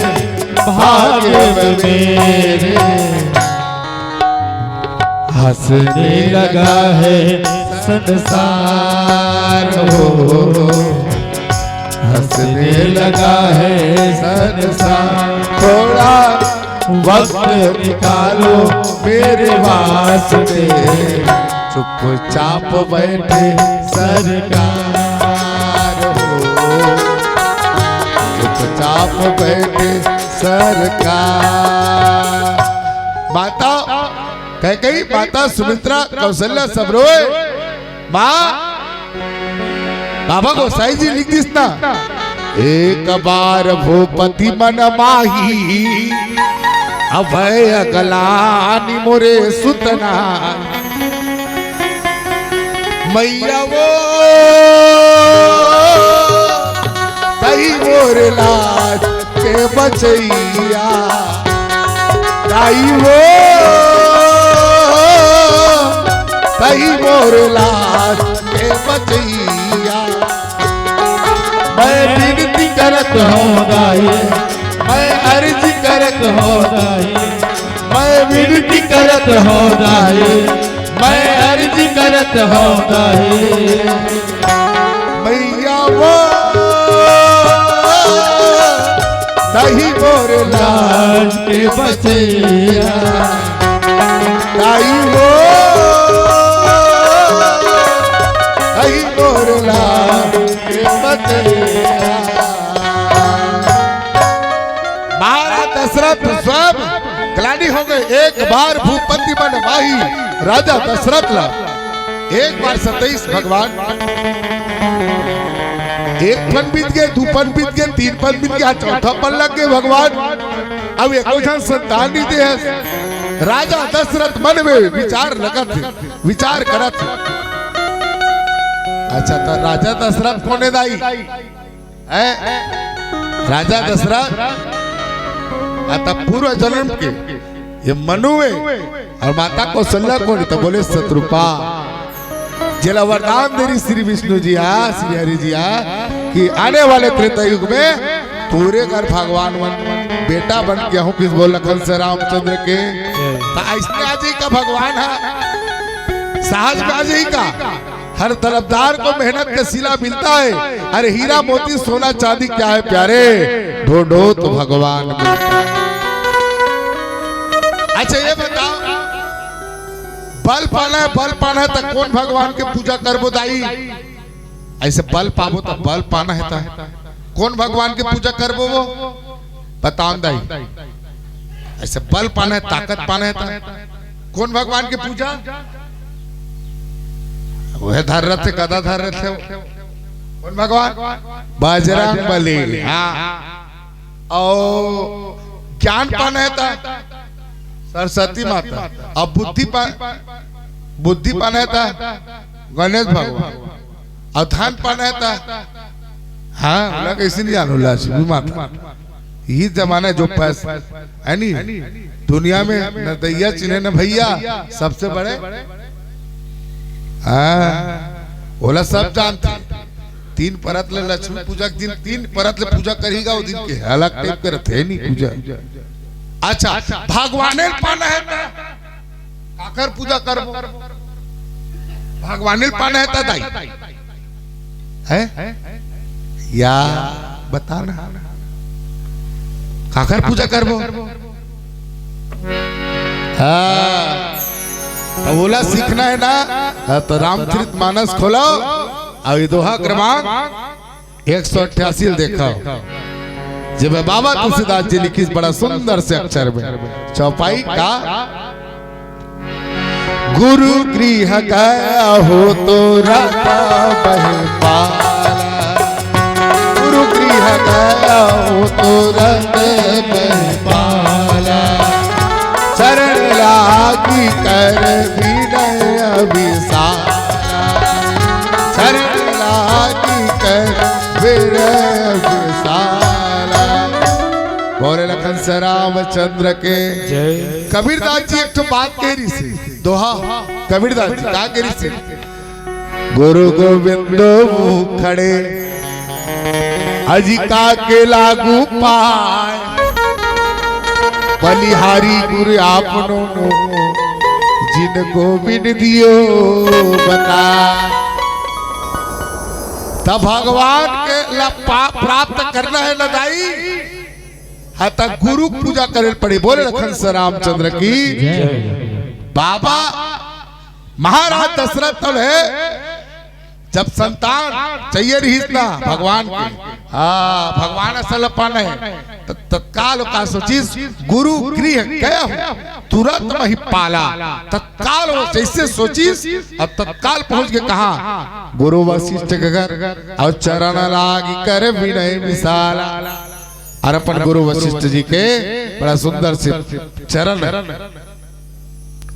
भाग्य में मेरे। हंसने लगा है संसार हो, हंसने लगा है संसार। थोड़ा वक्त निकालो मेरे वास्ते, चुपचाप बैठे सरकार हो, चुपचाप बैठे सरकार। माता कई माता सुमित्रा कौशल्या सब रोए। माँ बाबा गोसाई जी लिख दिस ना, एक बार भूपति मन माही अभय गलानी मोरे सुतना। मैया वो तई मोरे लाज के बचैया, ताई वो तई मोरे लाज के बचैया। मैं विनती करत हो दाई, मैं अर्ज करत हो दाई, मैं विनती करत हो दाई, मैं अर्ज करत हो दाई। मैया वो तही मोरे लाज के बचैया, ताई वो तही मोरे लाज के बचैया। महाराज दशरथ स्वयं ग्लानि हो गए। एक बार भूपति मन माही राजा दशरथ ला एक बार 27 भगवान, एक पन बीत गए, 2 पन बीत गए, 3 पन बीत गया, 4था पन लग गए भगवान। अब एको जन संतान नहीं दे। राजा दशरथ मन में विचार लगत विचार करत। अच्छा तो राजा दशरथ कौन दाई है? राजा दशरथ आता पूर्व जन्म के ये मनु है और माता कौशल्या कौन? तो बोले शत्रुपा। जिला वरदान दे रही श्री विष्णु जी श्री हरि जी कि आने वाले त्रेता युग में पूरे घर भगवान बेटा बन गया हूँ। किस बोल लखन से रामचंद्र के तो ऐसने आ जाए का भगवान है सहज में आ जाए का। हर तरफदार को मेहनत का सिला मिलता है। अरे हीरा मोती सोना चांदी क्या है प्यारे, ढूंढो तो भगवान मिलता है। अच्छा ये बताओ बल पाना है तो कौन भगवान के पूजा करबो दाई? ऐसे बल पाबो तो बल पाना है तो कौन भगवान के पूजा करबो वो बताओ दाई? ऐसे बल पाना है ताकत पाना है तो कौन भगवान के पूजा? वह धर रथ थे गदा धर रथ थे कौन भगवान? बजरंग बली। हाँ और ज्ञान पाना है तो सरस्वती माता। अब बुद्धि पाना है तो गणेश भगवान। और धन पाना है तो हाँ कैसे नहीं जानो लक्ष्मी माता। यही जमाना जो पैसा है नहीं दुनिया में न दैया चिन्हे न भैया सबसे बड़े। बोला सब जानते 3 परत ले लक्ष्मी पूजा के दिन 3 परत ले पूजा करेगा वो दिन के अलग टाइप के रहते नहीं पूजा। अच्छा भगवाने पाना है काकर पूजा करबो? भगवाने पाना है ता दाई है या बताना काकर पूजा करबो? हाँ तो बोला सीखना है ना तो रामचरित मानस खोलो और दोहा क्रमांक 188 देखो जब बाबा तुलसीदास जी लिखी बड़ा सुंदर से अक्षर में चौपाई का। गुरु गृह गया हो तो रता बह पाला, गुरु गृह यह गया तुरंत में पाला चरण लागी कर विनय विशाला चरण लागी कर विनय विशाला। बोले लखन से रामचंद्र के जय। कबीरदास जी एक तो बात कह रही से दोहा कबीरदास जी कहा कह रही से गुरु गोविंदो मुँह खड़े अजिका के लागू पाए बलिहारी गुरु आपनो जिन गोविंद दियो बता। तब भगवान के प्राप्त करना है लदाई हाँ तक गुरु पूजा करे पड़े। बोले लखन से रामचंद्र की बाबा महाराज दशरथ तब है जब संतान चाहिए रही ना भगवान के भगवान असल अपन है तत्काल का सोचिस गुरु गृह गया तुरंत वही पाला तत्काल जैसे सोचिस अब तत्काल पहुंच के कहा गुरु वशिष्ठ के घर और चरण लागी कर विनय विशाला। और अपन गुरु वशिष्ठ जी के बड़ा सुंदर से चरण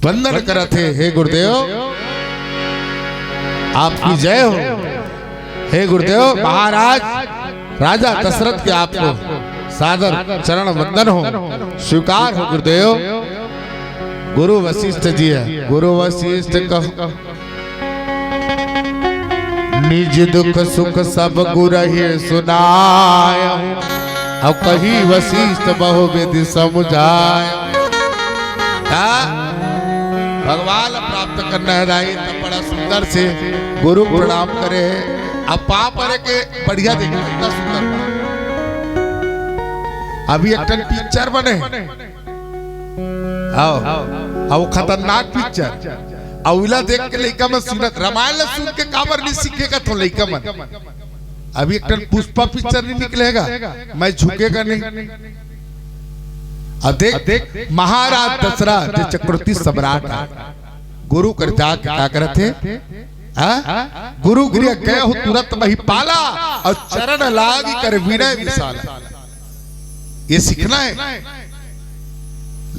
वंदन करते हे गुरुदेव आपकी जय हो। हे गुरुदेव महाराज राजा दशरथ के आपको सादर चरण वंदन हो स्वीकार हो गुरुदेव। गुरु वशिष्ठ जी है गुरु वशिष्ठ कहो निज दुख सुख सब गुरहि सुनाय अब कही वशिष्ठ बहुविधि समुझाय। भगवान प्राप्त करना है दाई तो बड़ा सुंदर से गुरु प्रणाम करे अब पाप के बढ़िया देखे कितना सुंदर अभी एक पिक्चर बने आओ आओ खतरनाक पिक्चर अविला देख के लइका में सुनत रामायण सुन के काबर नहीं सीखेगा तो लइका मन अभी एक पुष्पा पिक्चर नहीं निकलेगा मैं झुकेगा नहीं। अब देख महाराज दशरथ जो चक्रवर्ती सम्राट गुरु कर जाके क्या करते गुरु गृह गए हो तुरंत वही पाला और चरण लागी कर विनय विशाला। ये सीखना है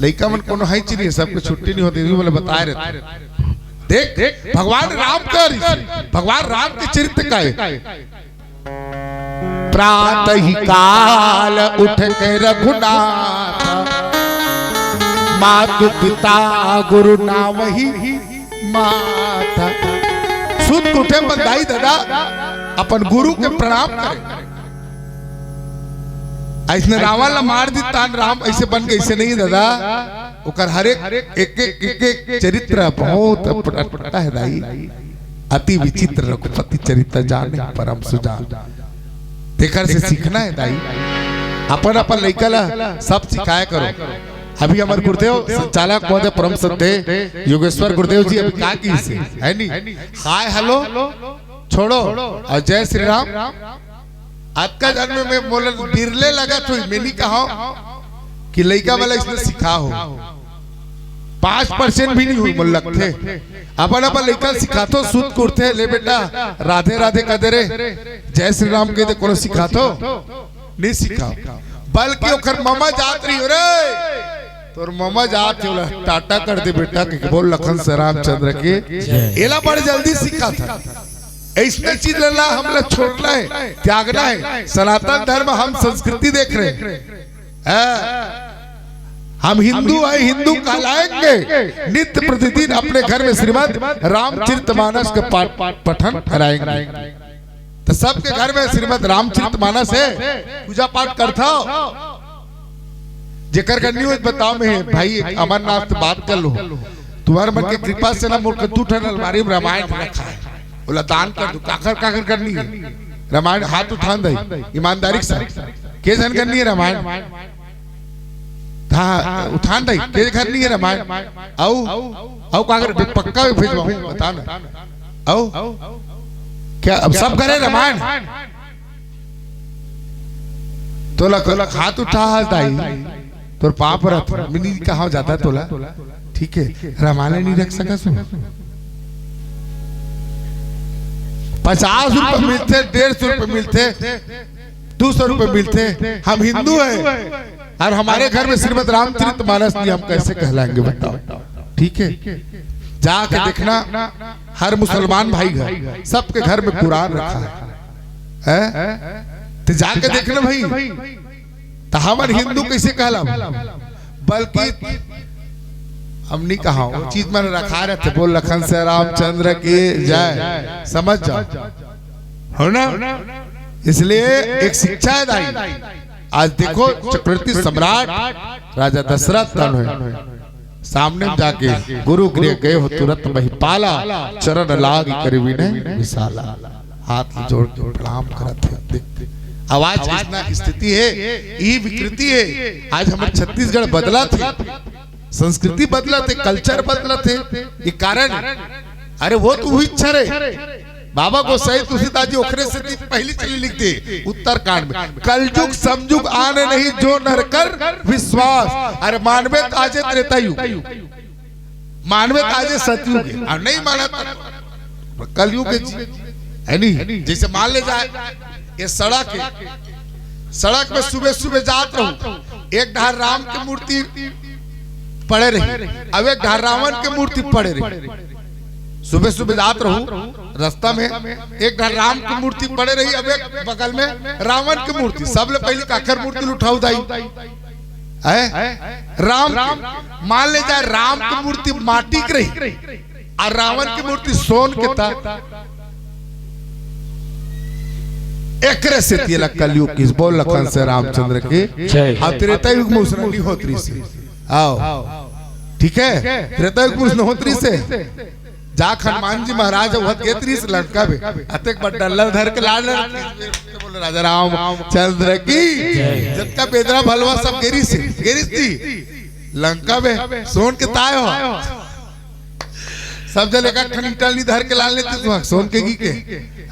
लइका मन कोनो है चीज सबको छुट्टी नहीं होती बोले बताए रहते। देख भगवान राम का भगवान राम के चरित्र का है प्रातः ही काल उठ के रघुनाथ मातु पिता गुरु नाम ही माता सुत उठे बंदाई दादा अपन गुरु के प्रणाम करे। ऐसने रावण ला मार दी तान राम ऐसे बन गए ऐसे नहीं दादा उकर हर एक चरित्र बहुत पटपटा है दाई अति विचित्र रघुपति चरित्र जाने परम सुजान देखकर से सीखना है दाई अपन अपन लइका ला सब सिखाया करो। अभी हमारे गुरुदेव संचालक महोदय परम श्रद्धेय योगेश्वर गुरुदेव जी अभी क्या की से है नहीं हाय हेलो छोड़ो और जय श्री राम। आज का जन्म में बोल बिरले लगा तो मैंने कहा कि लइका वाला इसने सिखा हो 5% भी नहीं हुई मुल्लक थे अपन अपन लइका सिखा तो सूत कुर्ते ले बेटा राधे राधे कदे रे जय श्री राम के दे कोनो सिखा तो नहीं सिखा बल्कि ओकर मामा जात रही हो रे तोर मामा जात होला टाटा कर दे बेटा के बोल लखन से रामचंद्र के एला बड़ जल्दी सिखा था। ऐसा चीज ला हम लोग छोड़ना है त्यागना है। सनातन धर्म हम संस्कृति देख रहे हैं हम हिंदू है हिंदू कहलाएंगे नित्य प्रतिदिन अपने घर में श्रीमद् रामचरितमानस का पठन कराएंगे। तो सबके घर में श्रीमद् रामचरितमानस है पूजा पाठ करता जेकर करनी हो बताओ में भाई अमरनाथ बात कर लो तुम्हारे मन के कृपा से ना मोर कद्दू ठन अलमारी में रामायण रखा है बोला दान कर दो काकर काकर करनी है रामायण हाथ उठान दे ईमानदारी से के जन करनी है रामायण हाँ उठान दे के करनी है रामायण आओ काकर पक्का भेजवाऊं बता ना आओ क्या अब सब करे रामायण तोला हाथ उठा दाई तोर पाप रथ मिनी कहाँ जाता तोला ठीक है रामायण नहीं रख सका सुन 50 रुपए मिलते 150 रुपए मिलते 200 रुपए मिलते, हम हिंदू हैं और हमारे घर में श्रीमद् रामचरितमानस नहीं, हम कैसे कहलाएंगे बताओ? ठीक है, जाके देखना हर मुसलमान भाई घर, सबके घर में कुरान रखा है, तो जाके देखना भाई, तो हमारे हिंदू कैसे कहला? बल्कि हमने कहा वो चीज मैंने रखा रहते, बोल लखन से रामचंद्र की जय, समझ जाओ, हो ना? इसलिए एक शिक्षा है दाई। आज देखो चक्रवर्ती सम्राट राजा दशरथ है, सामने जाके गुरु गृह गए हो तुरंत महिपाला, चरण लाग करीबी ने विशाला, हाथ जोड़ के प्रणाम करते हैं। आवाज इतना स्थिति है, ये विकृति है। आज हमारे छत्तीसगढ़ बदला थे, संस्कृति बदला थे, कल्चर बदला थे, ये कारण। अरे वो तो हुई इच्छा रे बाबा गोसाई तुलसीदास जी ओखरे से पहली चली लिख दे उत्तरकांड में, कलयुग समयुग आने नहीं जो नर कर विश्वास। अरे मानवे आजे त्रेतायुग, मानवे आजे सतयुग, और नहीं माना तो कलयुग है नहीं। जैसे मान ले जाए ये सड़क है, सड़क में सुबह सुबह जात रहूं, एक ढार राम की मूर्ति पड़े रही, अब एक ढार रावण की मूर्ति पड़े रही। सुबह सुबह जात रहूं रास्ता में, एक ढार राम की मूर्ति पड़े रही, अब एक बगल में रावण की मूर्ति। सबले पहले काकर मूर्ति उठाऊ दाई है राम। मान ले जाए राम की मूर्ति माटी की रही और रावण की मूर्ति सोन के था, एकरे से तिला कलयुग किस बोल लखन से रामचंद्र के और त्रेता युग में उसने अग्निहोत्री से आओ, ठीक है, त्रेता युग में उसने होत्री से जा हनुमान जी महाराज वह गेत्री से लड़का भी अतक बड्डल धर के लाल बोले राजा रामचंद्र की जब का बेदरा भलवा सब गेरी से गेरी थी लंका में सोन के ताय हो सब जन एक खनीटल नी धर के लाल लेते तू सोन के गी के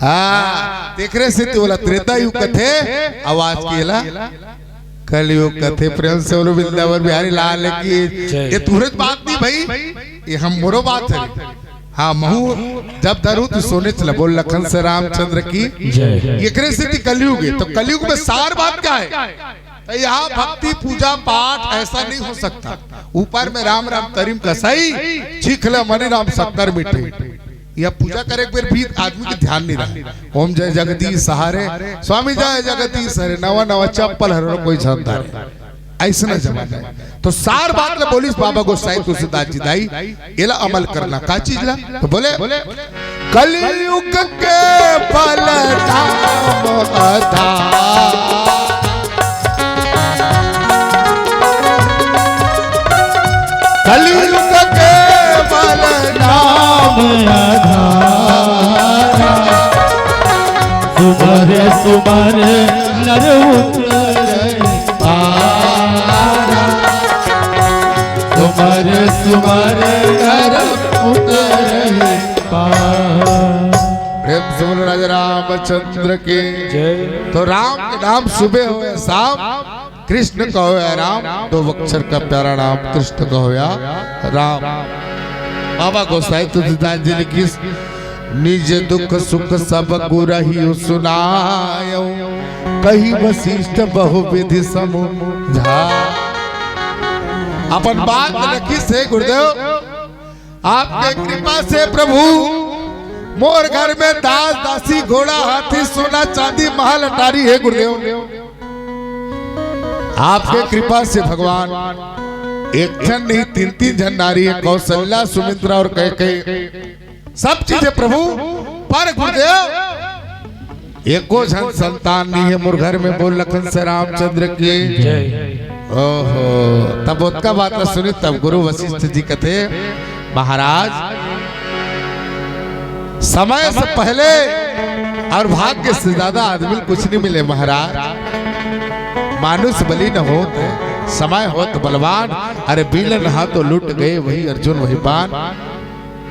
हाँ देख रहे से बोला त्रेता युग कथे आवाज केला कलयुग कथे प्रेम से बोलो वृंदावन बिहारी लाल की ये तुरंत बात नहीं भाई, ये हम मोरो बात है। हाँ महू जब धरू तो सोने चला बोल लखन से रामचंद्र की ये से कलयुग है, तो कलयुग में सार बात क्या है? तो यहाँ भक्ति पूजा पाठ ऐसा नहीं हो सकता। ऊपर में राम राम तरीम कसाई चीख ले मनी राम शक्कर मिटे, यह पूजा करे एक बार भी आदमी के ध्यान नहीं रहा। ओम जय जगदीश सहारे स्वामी जय जगदीश हरे, नवा नवा चप्पल हर कोई जानता है, ऐसा न जमाना है। तो सार बात ले बोलिस बाबा गोसाई तुलसीदास जी दाई एला अमल करना का चीज ला, तो बोले कलयुग के पलटाम आधार, कलयुग के पलटाम आधार, सुमर सुमर नर उतरे सुमर सुमर नर उतरे प्रेम से बोलो राजा रामचंद्र के जय। तो राम के नाम सुबह हो या शाम, कृष्ण कहो या राम, दो अक्षर का प्यारा नाम कृष्ण कहो या राम। बाबा गोसाई तुलसीदास जी ने किस निज दुख सुख सब गुरहि सुनायो, कही वशिष्ठ बहुविधि समझा। अपन बात रखी से गुरुदेव आपके कृपा से प्रभु मोर घर में दास दासी घोड़ा हाथी सोना चांदी महल अटारी है गुरुदेव। आपके कृपा से भगवान एक जन नहीं तीन तीन जन नारी है, कौशल्या सुमित्रा और कैकेयी सब चीजें प्रभु पर गुरुदेव एको जन संतान नहीं है मोर घर में बोल लखन से रामचंद्र की ओहो। तब उसका बात न सुनी, तब गुरु वशिष्ठ जी कहते महाराज समय से पहले और भाग्य से ज्यादा आदमी कुछ नहीं मिले महाराज, मानुष बलि न हो समय हो तो बलवान, अरे बिल नहा तो लुट गए वही अर्जुन वही बाण।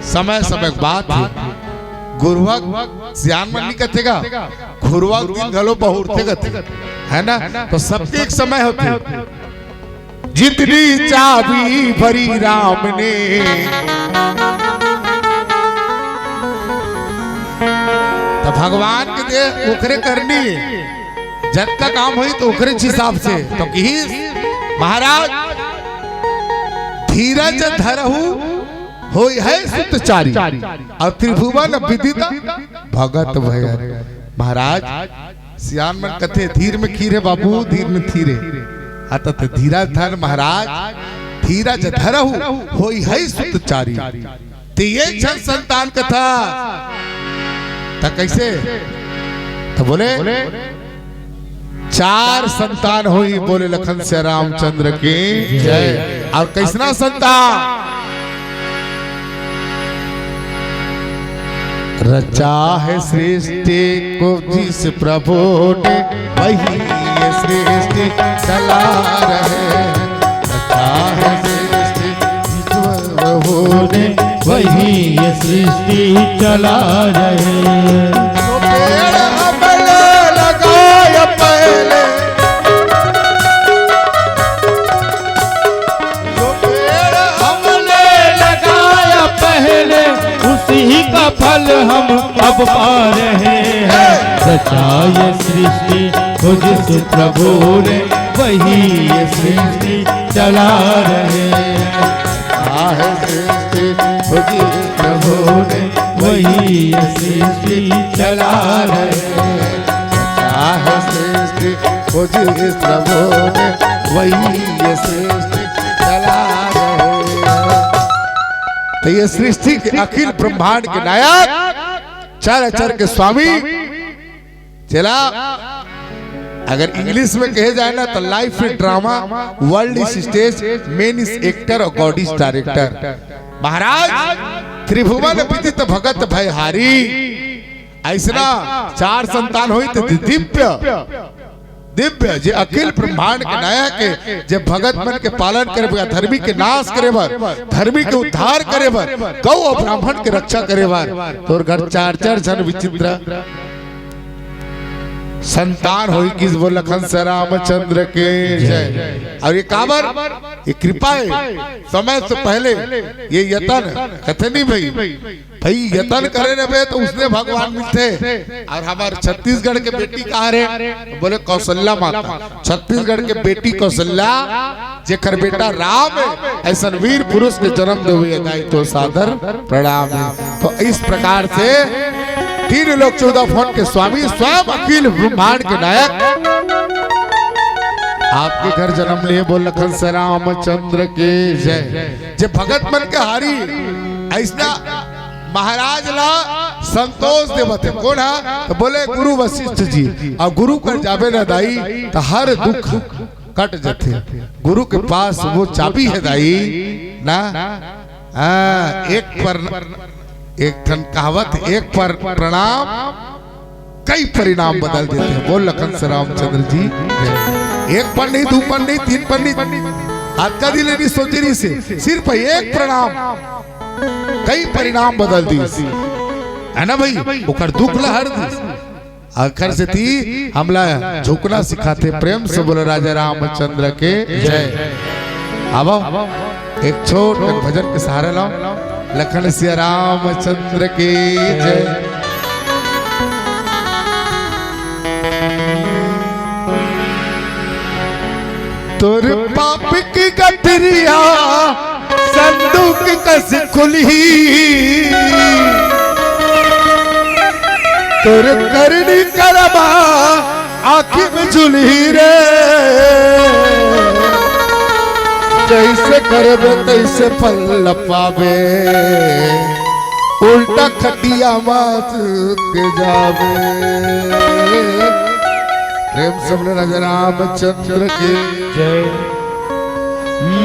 समय समय बात है गुरुवक सियान मनी कथेगा गुरुवक दिन घलो बहुरते कथे है ना, तो सबके एक समय होते। जितनी चाबी भरी राम ने तो भगवान के दे उखरे करनी है, जग का काम हुई तो ओकरे हिसाब से तो कि महाराज धीरज धरहु होई है सुतचारी और त्रिभुवन विदित भगत भय। महाराज सियान मन कथे धीर में खीरे बाबू धीर में थीरे अतत धीरज धर महाराज धीरज धरहु होई है सुतचारी। ते ये छन संतान कथा त कैसे तो बोले 4 संतान हुई बोले लखन से रामचंद्र की जय। और कैसना संतान रचा है सृष्टि को जिस प्रभु ने वही ये सृष्टि चला रहे। रचा है सृष्टि जिस प्रभु ने वही ये सृष्टि चला रहे। तो पेड़ हमने लगाया पहले, तो पेड़ हमने लगाया पहले उसी का फल हम अब पा रहे हैं। रचा ये सृष्टि को जिस प्रभु ने वही ये सृष्टि चला रहे हैं। है सृष्टि जिस प्रभु ने वही ये सृष्टि चला रहे हैं। है सृष्टि को जिस प्रभु ने वही ये सृष्टि चला रहे हैं। तो ये सृष्टि के अखिल ब्रह्मांड के नायक चर के स्वामी चला। अगर इंग्लिश में कहे जाए ना तो life is drama world is stage main is actor और गॉड इज डायरेक्टर। महाराज त्रिभुवन विदित भगत भयहारी ऐसा 4 संतान हुई तो दिव्य जे अखिल ब्रह्मांड के नायक है जे भगत मन के पालन करे बर धर्मी के नाश करे बर धर्मी के उद्धार करे बर गौ और ब्राह्मण के रक्षा करे बर तोर घर 4 जन विचित्र संतान हुई किस बोल लखन से रामचंद्र के जय। और ये काबर ये कृपा है समय से पहले ये यतन कथनी भाई यतन करे न बे तो उसने भगवान मिलते। और हमारे छत्तीसगढ़ के बेटी कहा रे बोले कौशल्या माता छत्तीसगढ़ के बेटी कौशल्या जेकर बेटा राम है ऐसा वीर पुरुष के जन्म दे हुए दायित्व सादर प्रणाम। तो इस प्रकार से 3 लोग 14 फोन के स्वामी स्वयं अखिल ब्रह्मांड के नायक आपके घर जन्म लिए बोल लखन से रामचंद्र के जय। जे भगत मन के हारी ऐसा महाराज ला संतोष देवते कौन है तो बोले गुरु वशिष्ठ जी। और गुरु कर जाबे न दाई तो हर दुख कट जाते। गुरु के पास वो चाबी है दाई ना। एक ठन कहावत एक पर प्रणाम कई परिणाम बदल देते हैं। बोल लखन से रामचंद्र जी एक पर नहीं 2 पर नहीं 3 पर नहीं आज का दिल नहीं सोची नहीं से सिर्फ एक प्रणाम कई परिणाम बदल दी है ना भाई। ओकर दुख ला हर दी आखिर से थी हमला झुकना सिखाते प्रेम से बोले राजा रामचंद्र के जय। अब एक छोटे भजन के सहारे लाओ लखन सिया रामचंद्र के जय। तोर पाप की गठरिया संदूक कस खुली तोर करनी करबा आँखी में झुली रे। जैसे करबे तैसे फल पावे उल्टा खटिया मात के जावे। प्रेम से बोले राजा रामचंद्र के जय।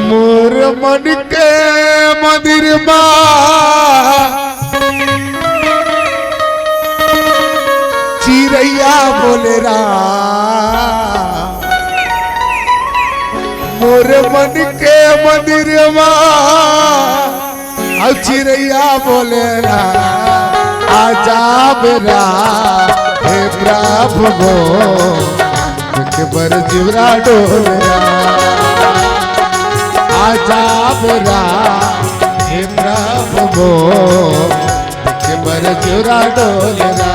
मोर मन के मंदिर चिरैया बोले राम मोर मन के मंदिर चिरैया बोले राम आजा बेरा हे प्रभु गो के बर जीवरा डोलरा आजा बेरा हे प्रभु गो के बर जीवरा डोलरा।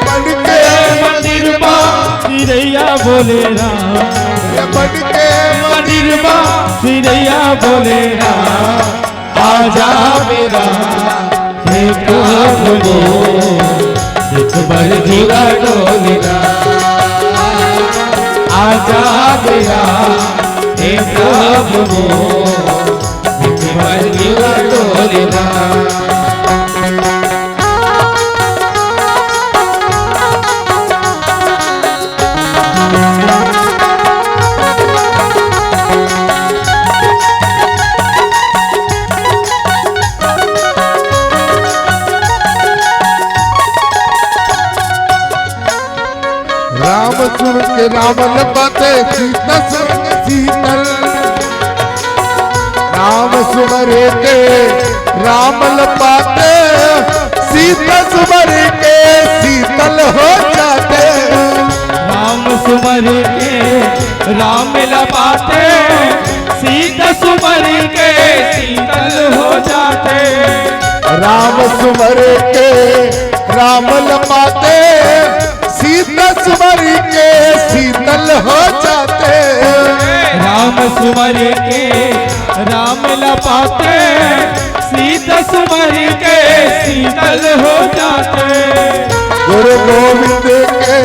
मन के मंदिर चिड़ैया बोले राम ये बन के निर्मा चिड़ैया बोले राम आजा मेरा हे प्रभु एक बार जीवा डोलेरा आजा मेरा हे प्रभु एक बार जीवा डोलेरा राम सुर के रावण पते सीता सुर शीतल राम सुमरे के रामल पाते सीता सुमरे के शीतल हो जाते राम सुमर के राम लपाते सीता सुमर के शीतल हो जाते राम सुमरे के रामल पाते सीता सुमरी के शीतल हो जाते राम सुमर के राम लपाते सीता सुमर के शीतल हो जाते गुरु गोविंद के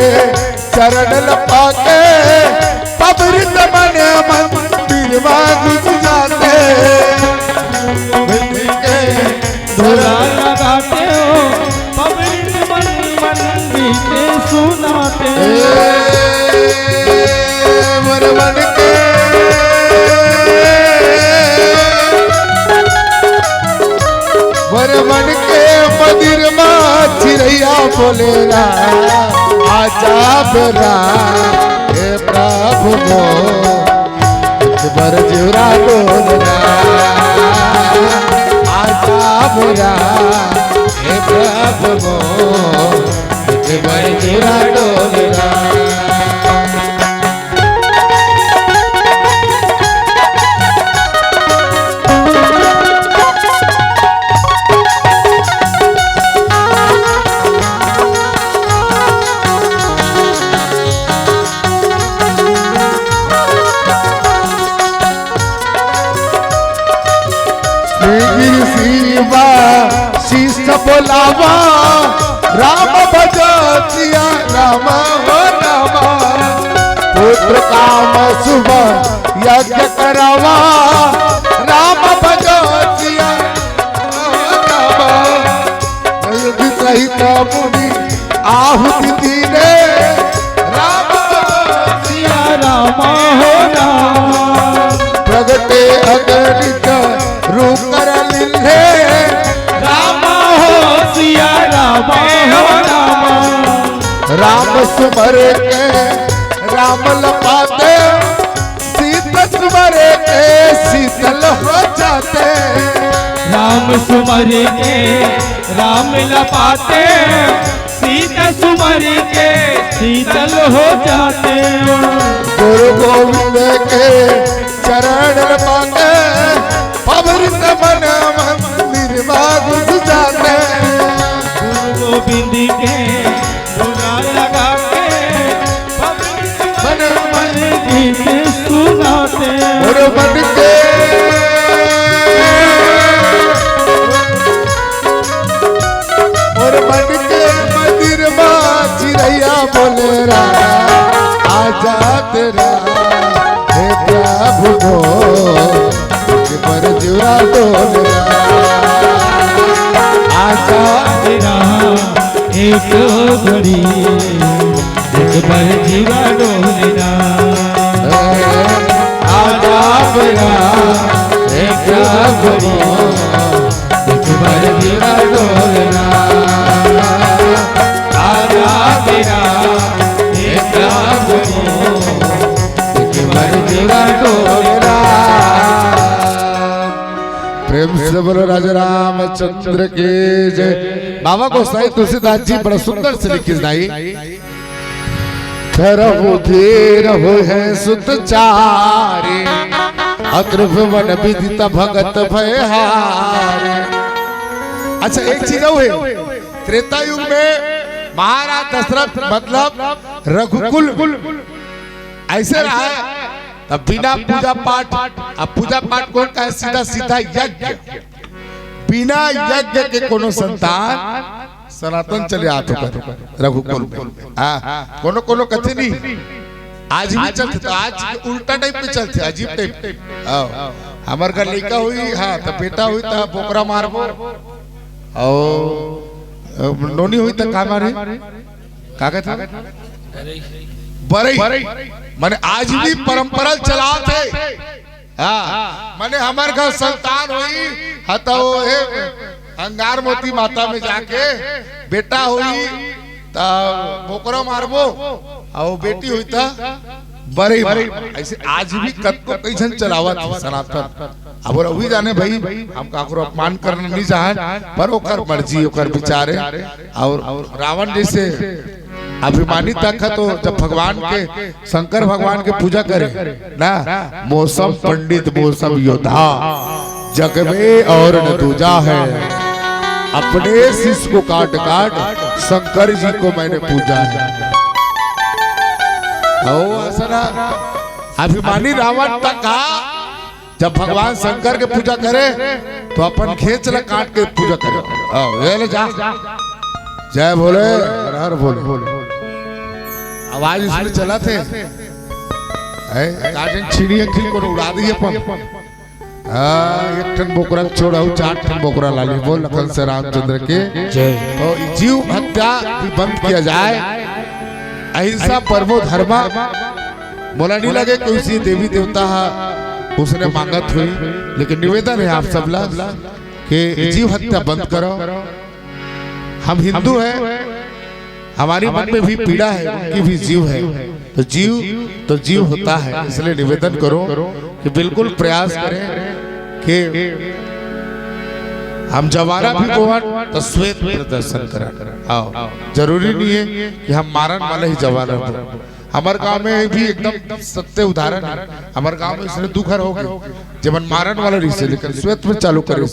चरण लपा के पवित्र मन मंदिर घुस जाते गोविंद के धोरा लगाते हो पवित्र मन मंदिर के सुनाते मन के मन के मंदिर में चिड़ैया बोले आजा बेरा हे प्रभु मो बर जुरा डोलना आजा बेरा हे प्रभु मो बर जुरा डोलना शीश बोलावा राम भजतिया राम हो रामा पुत्र काम सुबह यज्ञ करावा राम भजतिया रामा यदि सहित मुनि आहुति दीने राम भजतिया रामा हो रामा प्रगटे अगणित रूप कर लिल्हे राम सुमर के राम लपाते सीता सुमर के शीतल हो जाते राम सुमर के राम लपाते सीता सुमर के शीतल हो जाते गुरु गोविंद के चरण लपाते पवित्र मन मंदिर में घुस जाते गुरु गोविंद के लगा के मन मन गीत सुनाते और मन के मंदिर में चिड़ैया बोले आजा तेरा हे प्रभु मो पर जुरा डोलना आजा तेरा एक घड़ी एक बार जीवा डोलेना आजा मेरा एक घड़ी एक बार जीवा डोलेना आजा तेरा एक घड़ी एक बार जीवा डोलेना प्रेम से बोलो राजा रामचंद्र के जय। बाबा गोसाई तुलसीदास जी बड़ा सुंदर से लिखी सुनाई करहु धीर हो है सुत चारे अद्रुव वन विदित भगत भयहारे। अच्छा एक चीज है त्रेता युग में महाराज दशरथ मतलब रघुकुल ऐसे रहा है। तब बिना पूजा पाठ, अब पूजा पाठ कौन का है? सीधा सीधा यज्ञ। बिना यज्ञ के कोनो संतान सनातन चले आते रघुकुल में। कोनो कोनो कथे नहीं, आज भी चलते, तो आज उल्टा टाइप में चलते, अजीब टाइप। हमार घर लड़का हुई, हाँ तो बेटा हुई तो बोकरा मारबो, और नोनी हुई तो का मारे, का कहता बरई। माने आज भी परंपरा चला थे। हाँ माने हमारे घर संतान हुई, हाँ तो अंगार मोती माता में जाके बेटा हुई तो बोकरा मारबो, और बेटी हुई था बरई। ऐसे आज भी कत्तो कई जन चलावत सनातन। अब वही जाने भाई, हम काकरो अपमान करना नहीं चाहे, पर ओकर मर्जी, ओकर विचारे। और रावण जैसे अभिमानी तक है, तो जब भगवान के, शंकर भगवान के पूजा करे ना, मौसम पंडित मौसम योद्धा जग में और न दूजा है, अपने शिष्य को काट काट शंकर जी को मैंने पूजा है। अभिमानी रावण तक कहा, जब भगवान शंकर के पूजा करे तो अपन खेच ला काट के पूजा करे। जा जय बोले, हर बोले। आवाज इसमें चला थे, छिड़ी अखिल को उड़ा दी अपन। एक टन बोकरा छोड़ा, 4 टन बोकरा लाली। बोल लखन से रामचंद्र के जय। तो जीव हत्या भी बंद किया जाए, अहिंसा परमो धर्मा। बोला नहीं लगे कोई सी देवी देवता उसने मांगत हुई, लेकिन निवेदन है आप सब लोग कि जीव हत्या बंद करो। हम हिंदू हैं, हमारी मन में भी पीड़ा है, उनकी भी जीव है, तो जीव होता है। इसलिए निवेदन करो कि बिल्कुल प्रयास करें कि हम जवारा भी बोवन तो श्वेत प्रदर्शन करें। आओ, जरूरी नहीं है कि हम मारन वाले ही जवारा हो। हमारे गांव में भी एकदम सत्य उदाहरण है। हमारे गांव में इसने दुखर हो गए जब मारन वाला रही से, लेकिन श्वेत में चालू करे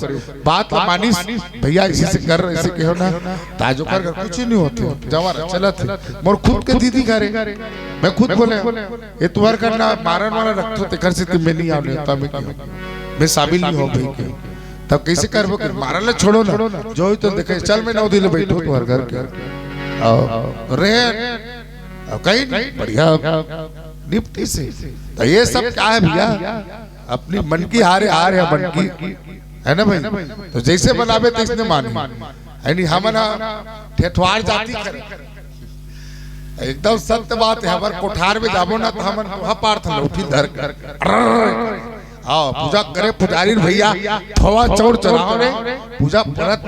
बात मानिस भैया इसी से कर, ऐसे कहो ना ताजो कर कुछ नहीं होते। जवारा चलत मोर खुद के दीदी करे, मैं खुद बोले ये तुम्हार करना मारन वाला रखतो ते घर से तुम नहीं आने, मैं शामिल नहीं हो भाई। तब कैसे करबो कि मारल छोड़ो ना, जो ही तो देखे चल मैं 9 दिन बैठो तुम्हारे घर के रे कहीं बढ़िया निपटी से। तो ये सब क्या है भैया, अपनी मन की हारे हार है, मन की है ना भाई। तो जैसे बनावे तो इसने माने, हम ना ठेठवार जाती करे। एकदम सत्य बात है। हमारे कोठार में जाबो ना तो हम पार था उठी धर कर हाँ पूजा करे पुजारी भैया थवा चौड़ चढ़ाओ रे पूजा परत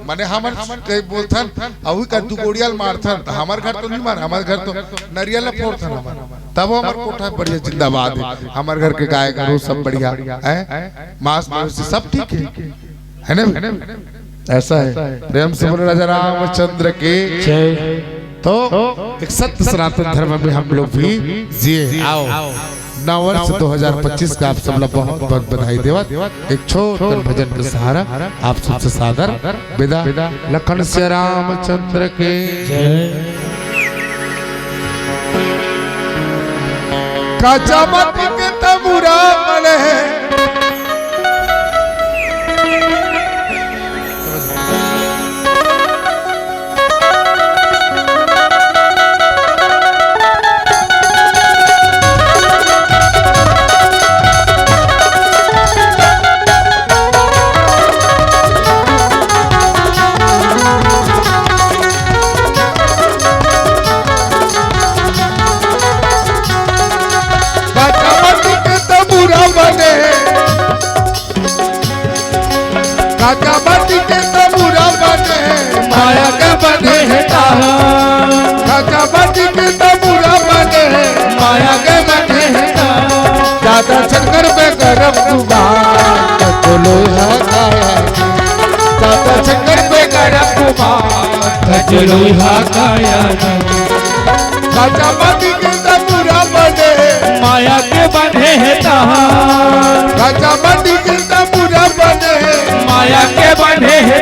माने हमर कई बोलथन अभी का दू गोड़ियाल मारथन। हमार घर तो नहीं मार, हमार घर तो नरियल फोड़थन हमार, तब हमार कोठा बढ़िया जिंदाबाद है। हमार घर के गाय गरु सब बढ़िया है, मांस मवेशी सब ठीक है ना। ऐसा है। प्रेम से बोलो राजा रामचंद्र के जय। तो एक सत्य सनातन धर्म में हम लोग भी जिए। आओ नववर्ष 2025 का आप सब लोग बहुत बहुत बधाई देवा। एक छोटा भजन के सहारा आप सबसे सादर विदा। लखन से रामचंद्र के जय। काचा माटी के तबूरा मले काका माटी के तबूरा बने माया के बने है ताहा। काका माटी के तबूरा बने माया के बने है ताहा। दादा शंकर पे गरम कुमार तो लोहा काया। दादा शंकर पे गरम कुमार तो लोहा काया। काका माटी के तबूरा बने माया के बने है ताहा। काका माटी के तबूरा बने माया के बने हैं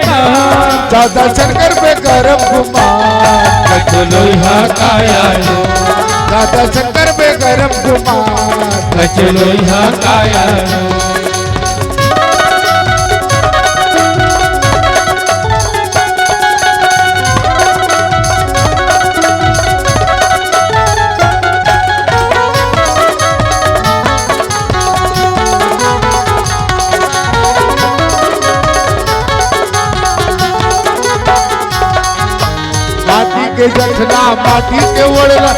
दादा शंकर पे गरम कुमार कचलो हा काया दादा शंकर पे गरम कुमार कचलो हा काया माटी के जखना माटी के ओढ़ला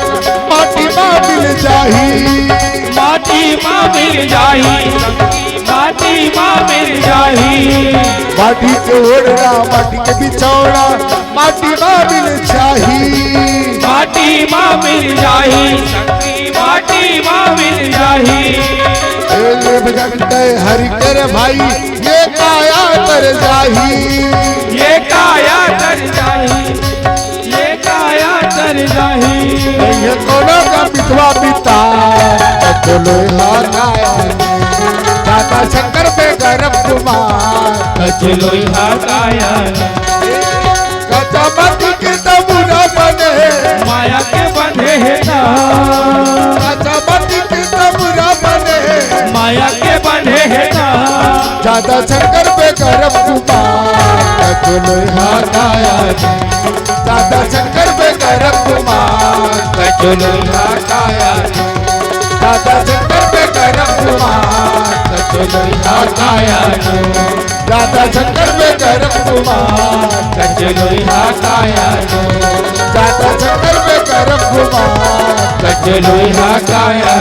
माटी माँ मिल जाही माटी माँ मिल जाही माटी माँ मिल जाही माटी के ओढ़ला माटी के बिछौड़ा माटी माँ मिल जाही माटी माँ मिल जाही माटी माँ मिल जाही हरि कर भाई ये काया तर जाही ये काया तर जाही ये काया तर जाही ये कोनो का बिधवा पिता कचलो हा काया दादा शंकर पे गरम कुमार कचलो हा काया कचामती के तबुरा बने माया के बंधे है ना कचामती के तबुरा बने माया के बंधे है ना दादा शंकर पे गरम कुमार कचलो हा काया दादा शंकर पे गरम कुमार कचलो हा काया दादा शंकर पे गरम कुमार कचलो हा काया दादा शंकर पे गरम कुमार कचलो हा काया दादा शंकर पे गरम कुमार कचलो हा काया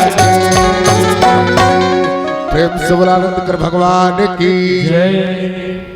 प्रेम से बोला आनंद कर भगवान की जय।